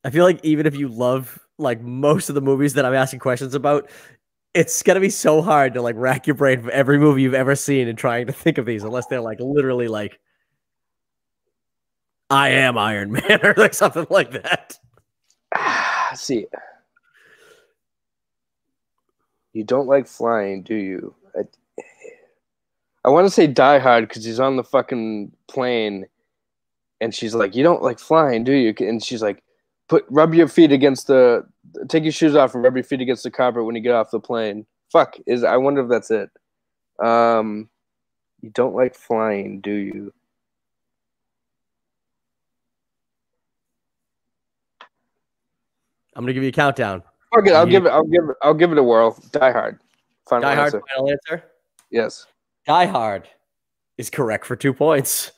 I feel like even if you love like most of the movies that I'm asking questions about, it's gonna be so hard to like rack your brain for every movie you've ever seen and trying to think of these unless they're like literally like I am Iron Man or like something like that. See, you don't like flying, do you? I want to say Die Hard because he's on the fucking plane, and she's like, "You don't like flying, do you?" And she's like, "Rub your feet against take your shoes off and rub your feet against the carpet when you get off the plane." I wonder if that's it. You don't like flying, do you? I'm gonna give you a countdown. Okay, I'll give it a whirl. Die Hard. Final answer. Yes. Die Hard is correct for 2 points.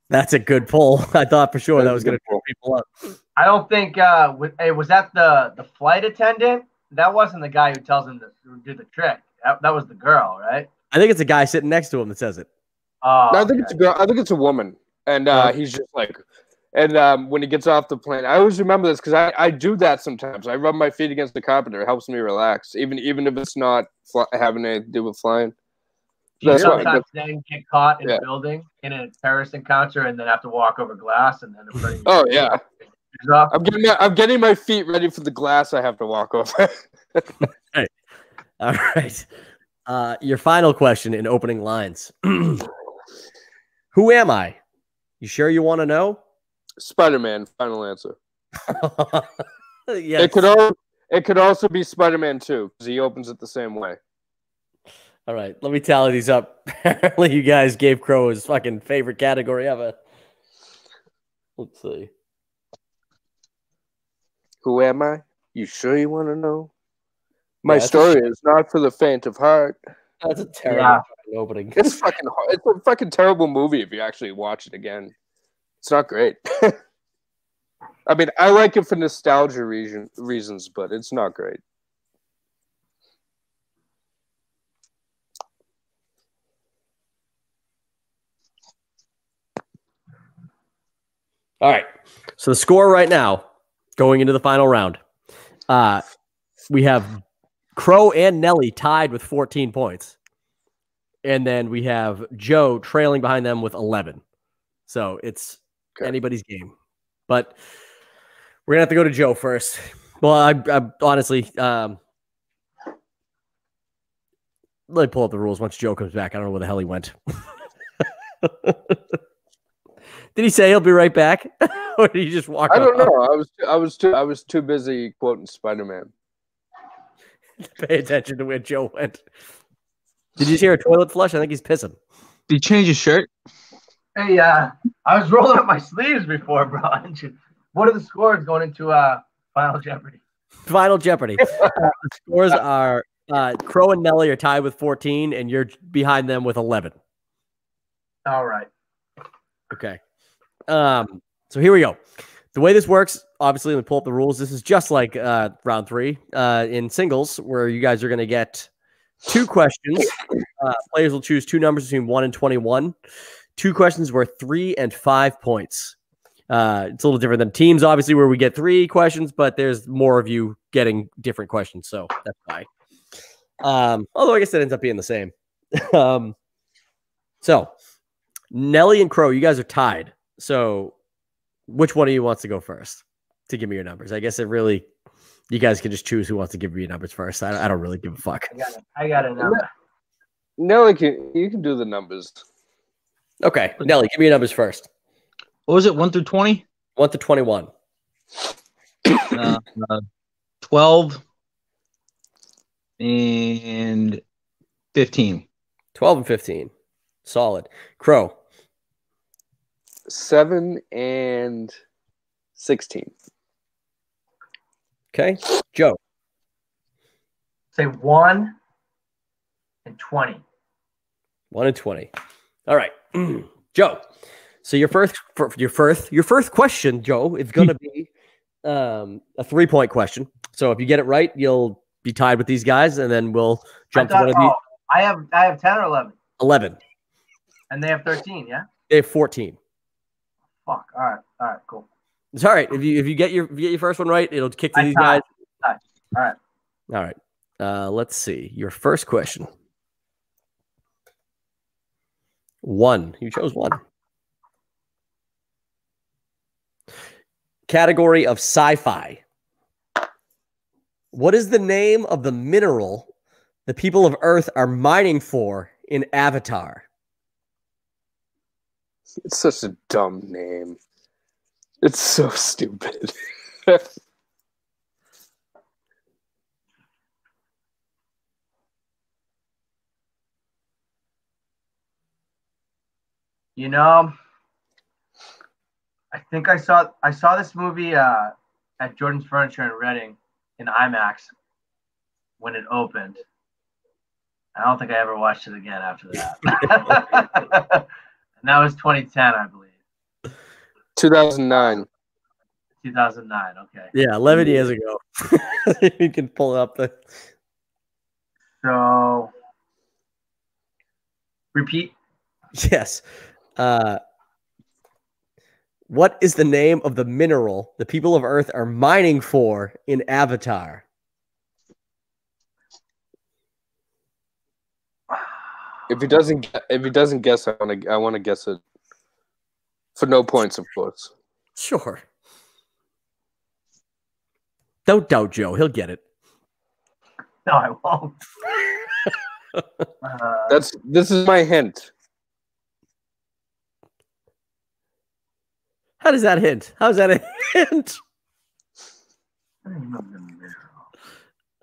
That's a good pull. I thought for sure that was going to pull people up. I don't think. Was that the flight attendant? That wasn't the guy who tells him to do the trick. That was the girl, right? I think it's a guy sitting next to him that says it. Oh, no, I think it's a girl. I think it's a woman, and he's just like. And when he gets off the plane, I always remember this because I do that sometimes. I rub my feet against the carpet. It helps me relax, even if it's not having to do with flying. You sometimes then get caught in a building in a terrorist encounter and then have to walk over glass and then. Oh yeah, I'm getting my feet ready for the glass I have to walk over. Hey. All right. Your final question in opening lines. Who am I? You sure you want to know? Spider-Man. Final answer. Yes. It could also be Spider-Man 2 because he opens it the same way. All right, let me tally these up. Apparently, you guys gave Crow his fucking favorite category ever. Let's see. Who am I? You sure you want to know? My story is not for the faint of heart. That's a terrible opening. It's a fucking terrible movie if you actually watch it again. It's not great. I mean, I like it for nostalgia reasons, but it's not great. All right. So the score right now, going into the final round, we have Crow and Nelly tied with 14 points. And then we have Joe trailing behind them with 11. So it's anybody's game. But we're going to have to go to Joe first. Well, I honestly, let me pull up the rules once Joe comes back. I don't know where the hell he went. Did he say he'll be right back, or did he just walk? I don't know. I was too busy quoting Spider-Man. Pay attention to where Joe went. Did you just hear a toilet flush? I think he's pissing. Did you change his shirt? Hey, I was rolling up my sleeves before, bro. What are the scores going into Final Jeopardy? Final Jeopardy. The scores are Crow and Nelly are tied with 14, and you're behind them with 11. All right. Okay. So here we go. The way this works, obviously, let me pull up the rules. This is just like round 3 in singles, where you guys are going to get 2 questions. Players will choose 2 numbers between 1 and 21. 2 questions worth 3 and 5 points. It's a little different than teams, obviously, where we get 3 questions, but there's more of you getting different questions, so that's fine. Although I guess that ends up being the same. So, Nelly and Crow, you guys are tied. So, which one of you wants to go first to give me your numbers? I guess it really, you guys can just choose who wants to give me your numbers first. I don't really give a fuck. I got a number. Nelly, you can do the numbers. Okay, Nelly, give me your numbers first. What was it, 1 through 20? 1 to 21. 12 and 15. 12 and 15. Solid. Crow. 7 and 16. Okay. Joe. Say 1 and 20. 1 and 20. All right. Joe. So your first question, Joe, is going to be a 3-point question. So if you get it right, you'll be tied with these guys, and then we'll jump to one of these. I have 10 or 11. 11. And they have 13, yeah? They have 14. Fuck. All right, cool. It's all right. If you get your first one right, it'll kick to these guys. All right. All right. Let's see. Your first question. 1. You chose 1. Category of sci-fi. What is the name of the mineral the people of Earth are mining for in Avatar? It's such a dumb name. It's so stupid. You know, I think I saw this movie at Jordan's Furniture in Reading in IMAX when it opened. I don't think I ever watched it again after that. And that was 2010, I believe. 2009. 2009. Okay. Yeah, 11 years ago. You can pull it up. So, repeat. Yes. What is the name of the mineral the people of Earth are mining for in Avatar? If he doesn't guess, I want to guess it for no points, of course. Sure. Don't doubt Joe. He'll get it. No, I won't. This is my hint. How does that hint? How's that a hint?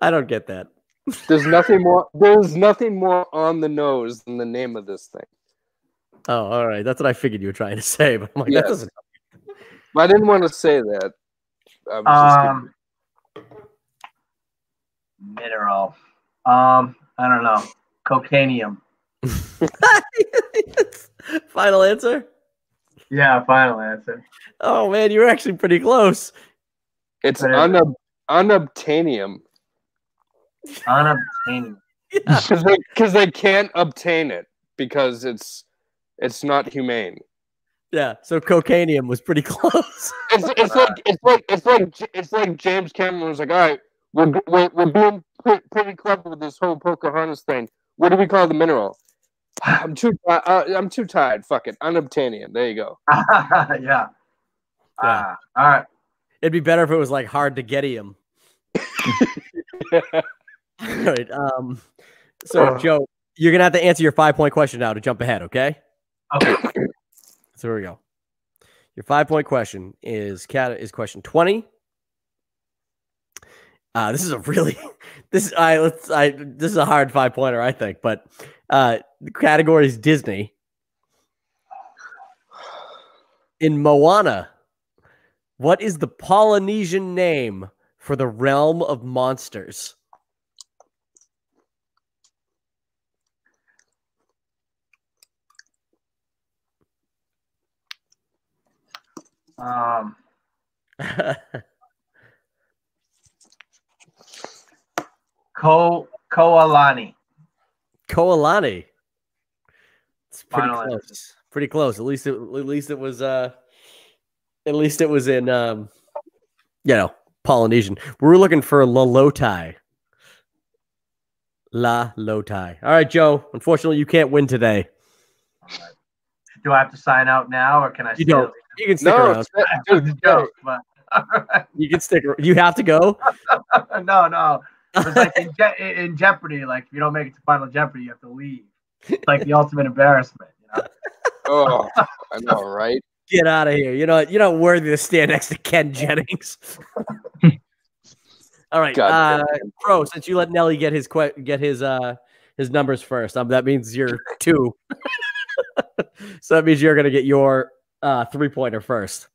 I don't get that. There's nothing more on the nose than the name of this thing. Oh, all right. That's what I figured you were trying to say, but I'm like, that doesn't. I didn't want to say that. I was just mineral. I don't know. Cocainium. Final answer? Yeah, final answer. Oh man, you were actually pretty close. It's unobtainium. Unobtainium. Because they can't obtain it because it's not humane. Yeah, so cocainium was pretty close. It's like James Cameron was like, all right, we're being pretty clever with this whole Pocahontas thing. What do we call the mineral? I'm too tired. Fuck it. Unobtainium. There you go. Yeah. All right. It'd be better if it was like hard to get him. All right. So Joe, you're gonna have to answer your 5-point question now to jump ahead, okay? Okay. So here we go. Your 5-point question is question 20. This is a really this is a hard 5-pointer, I think, but the category is Disney. In Moana, what is the Polynesian name for the realm of monsters? Koalani. Koalani. It's pretty Final close. answer. Pretty close. At least it was in Polynesian. We were looking for La Lotai. La Lotai. All right, Joe. Unfortunately, you can't win today. Do I have to sign out now, or can I? You don't. You can stick around. Dude, joke, but you can stick. You have to go. No. It's like in Jeopardy. Like if you don't make it to Final Jeopardy, you have to leave. It's like the ultimate embarrassment. Oh, I know, right? Get out of here. You're not worthy to stand next to Ken Jennings. All right, Pro. Since you let Nelly get his numbers first, that means you're 2. So that means you're gonna get your 3-pointer first.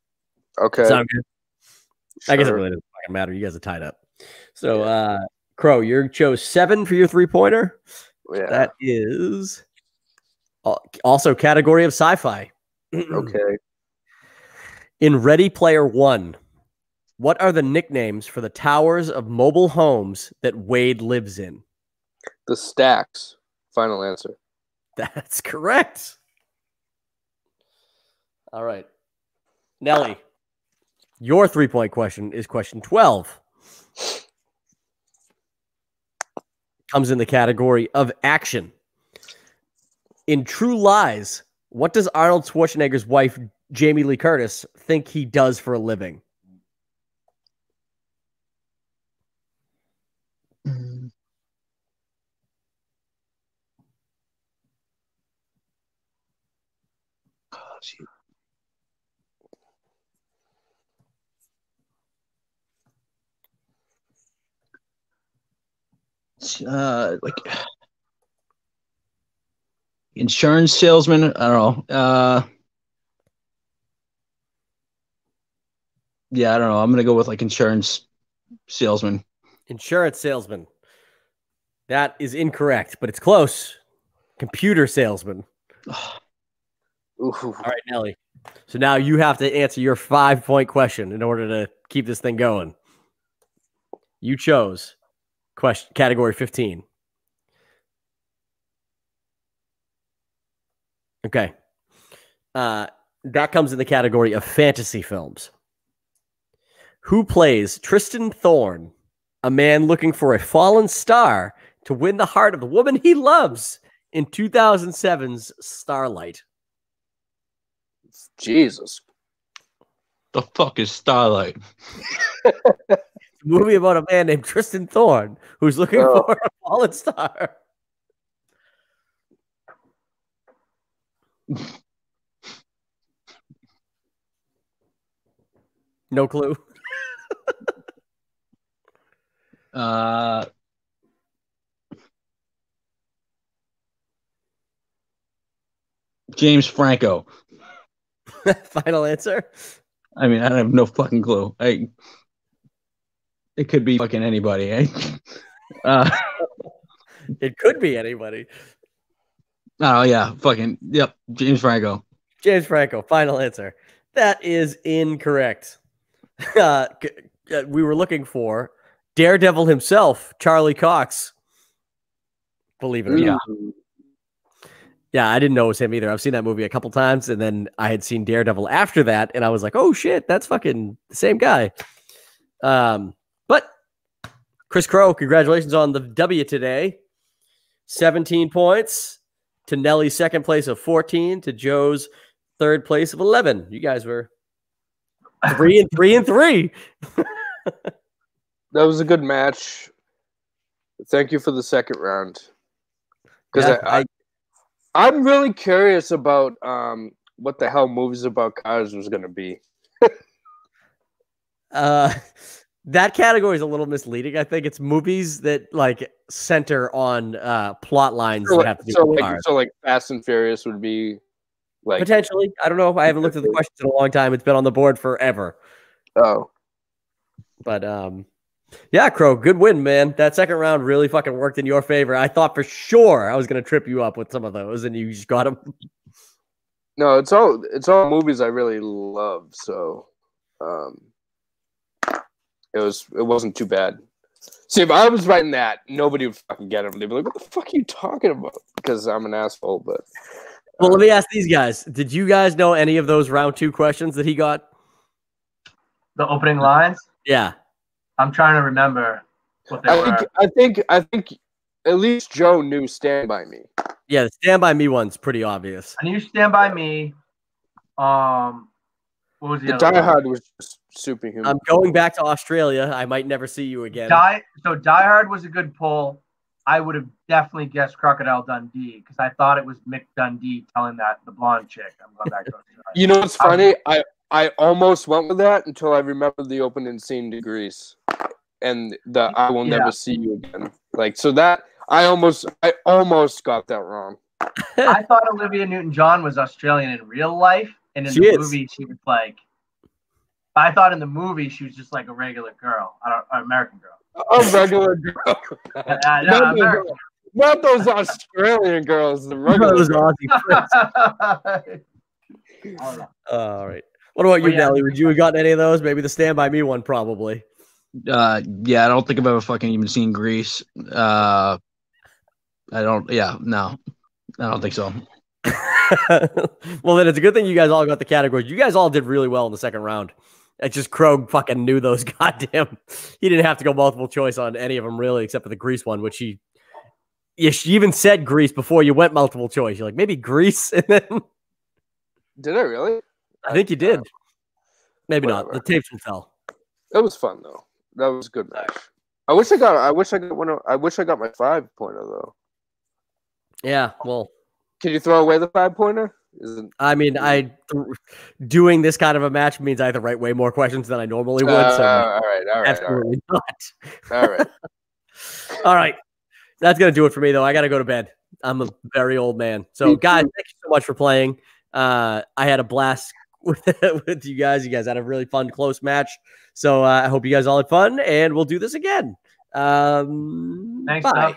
Okay. Sound good? Sure. I guess it really doesn't fucking matter. You guys are tied up. So, Crow, you chose 7 for your 3-pointer. Yeah. That is also category of sci-fi. Okay. In Ready Player One, what are the nicknames for the towers of mobile homes that Wade lives in? The Stacks. Final answer. That's correct. All right. Nelly, your 3-point question is question 12. Comes in the category of action. In True Lies, what does Arnold Schwarzenegger's wife, Jamie Lee Curtis, think he does for a living? Like insurance salesman. I don't know. Yeah, I don't know. I'm gonna go with like insurance salesman. Insurance salesman. That is incorrect, but it's close. Computer salesman. Ooh. All right, Nelly. So now you have to answer your 5-point question in order to keep this thing going. You chose category 15. Okay. That comes in the category of fantasy films. Who plays Tristan Thorne, a man looking for a fallen star to win the heart of the woman he loves in 2007's Starlight? Jesus. The fuck is Starlight? It's a movie about a man named Tristan Thorne who's looking for a fallen star. No clue. James Franco. Final answer? I mean, I have no fucking clue. It could be fucking anybody, eh? It could be anybody. Oh, yeah. Fucking, yep. James Franco. James Franco, final answer. That is incorrect. We were looking for Daredevil himself, Charlie Cox. Believe it or not. Yeah, I didn't know it was him either. I've seen that movie a couple times, and then I had seen Daredevil after that, and I was like, oh, shit, that's fucking the same guy. But Chris Crow, congratulations on the W today. 17 points to Nelly's second place of 14 to Joe's third place of 11. You guys were 3 and 3 and 3. That was a good match. Thank you for the second round. Because I'm really curious about what the hell movies about cars was going to be. That category is a little misleading. I think it's movies that like center on plot lines that have to do with cars. So like Fast and Furious would be like Potentially. I don't know. I haven't looked at the questions in a long time. It's been on the board forever. Oh. But yeah, Crow, good win, man. That second round really fucking worked in your favor. I thought for sure I was gonna trip you up with some of those, and you just got them. No, it's all movies I really love, so it wasn't too bad. See, if I was writing that, nobody would fucking get it. They'd be like, "What the fuck are you talking about?" Because I'm an asshole. But well, let me ask these guys: did you guys know any of those round 2 questions that he got? The opening lines? Yeah. I'm trying to remember what they were. I think at least Joe knew Stand By Me. Yeah, the Stand By Me one's pretty obvious. I knew Stand By Me. What was the other Die one? Hard was just superhuman. I'm going back to Australia. I might never see you again. Die Hard was a good pull. I would have definitely guessed Crocodile Dundee because I thought it was Mick Dundee telling the blonde chick, "I'm going back to Australia." You know what's funny? I almost went with that until I remembered the opening scene to Grease and the "I will never see you again." Like, so that I almost got that wrong. I thought Olivia Newton-John was Australian in real life, and in the movie she was like. I thought in the movie she was just like a regular girl, an American girl. A regular girl. Not those Australian girls. The regular those Aussie all right. What about you, Nelly? Would you have gotten any of those? Maybe the Stand By Me one, probably. Yeah, I don't think I've ever fucking even seen Grease. I don't think so. Well, then it's a good thing you guys all got the categories. You guys all did really well in the second round. It's just Krog fucking knew those. Goddamn, he didn't have to go multiple choice on any of them really, except for the Grease one, which she even said Grease before you went multiple choice. You're like, maybe Grease, and then did I really? I think you did. Maybe not. The tapes will tell. It was fun though. That was a good match. I wish I got my 5-pointer though. Yeah, well. Can you throw away the 5-pointer? I mean, doing this kind of a match means I have to write way more questions than I normally would. So all right, absolutely not. All right. All right. That's going to do it for me, though. I got to go to bed. I'm a very old man. So, guys, thank you so much for playing. I had a blast with you guys. You guys had a really fun, close match. So I hope you guys all had fun, and we'll do this again. Thanks, bye.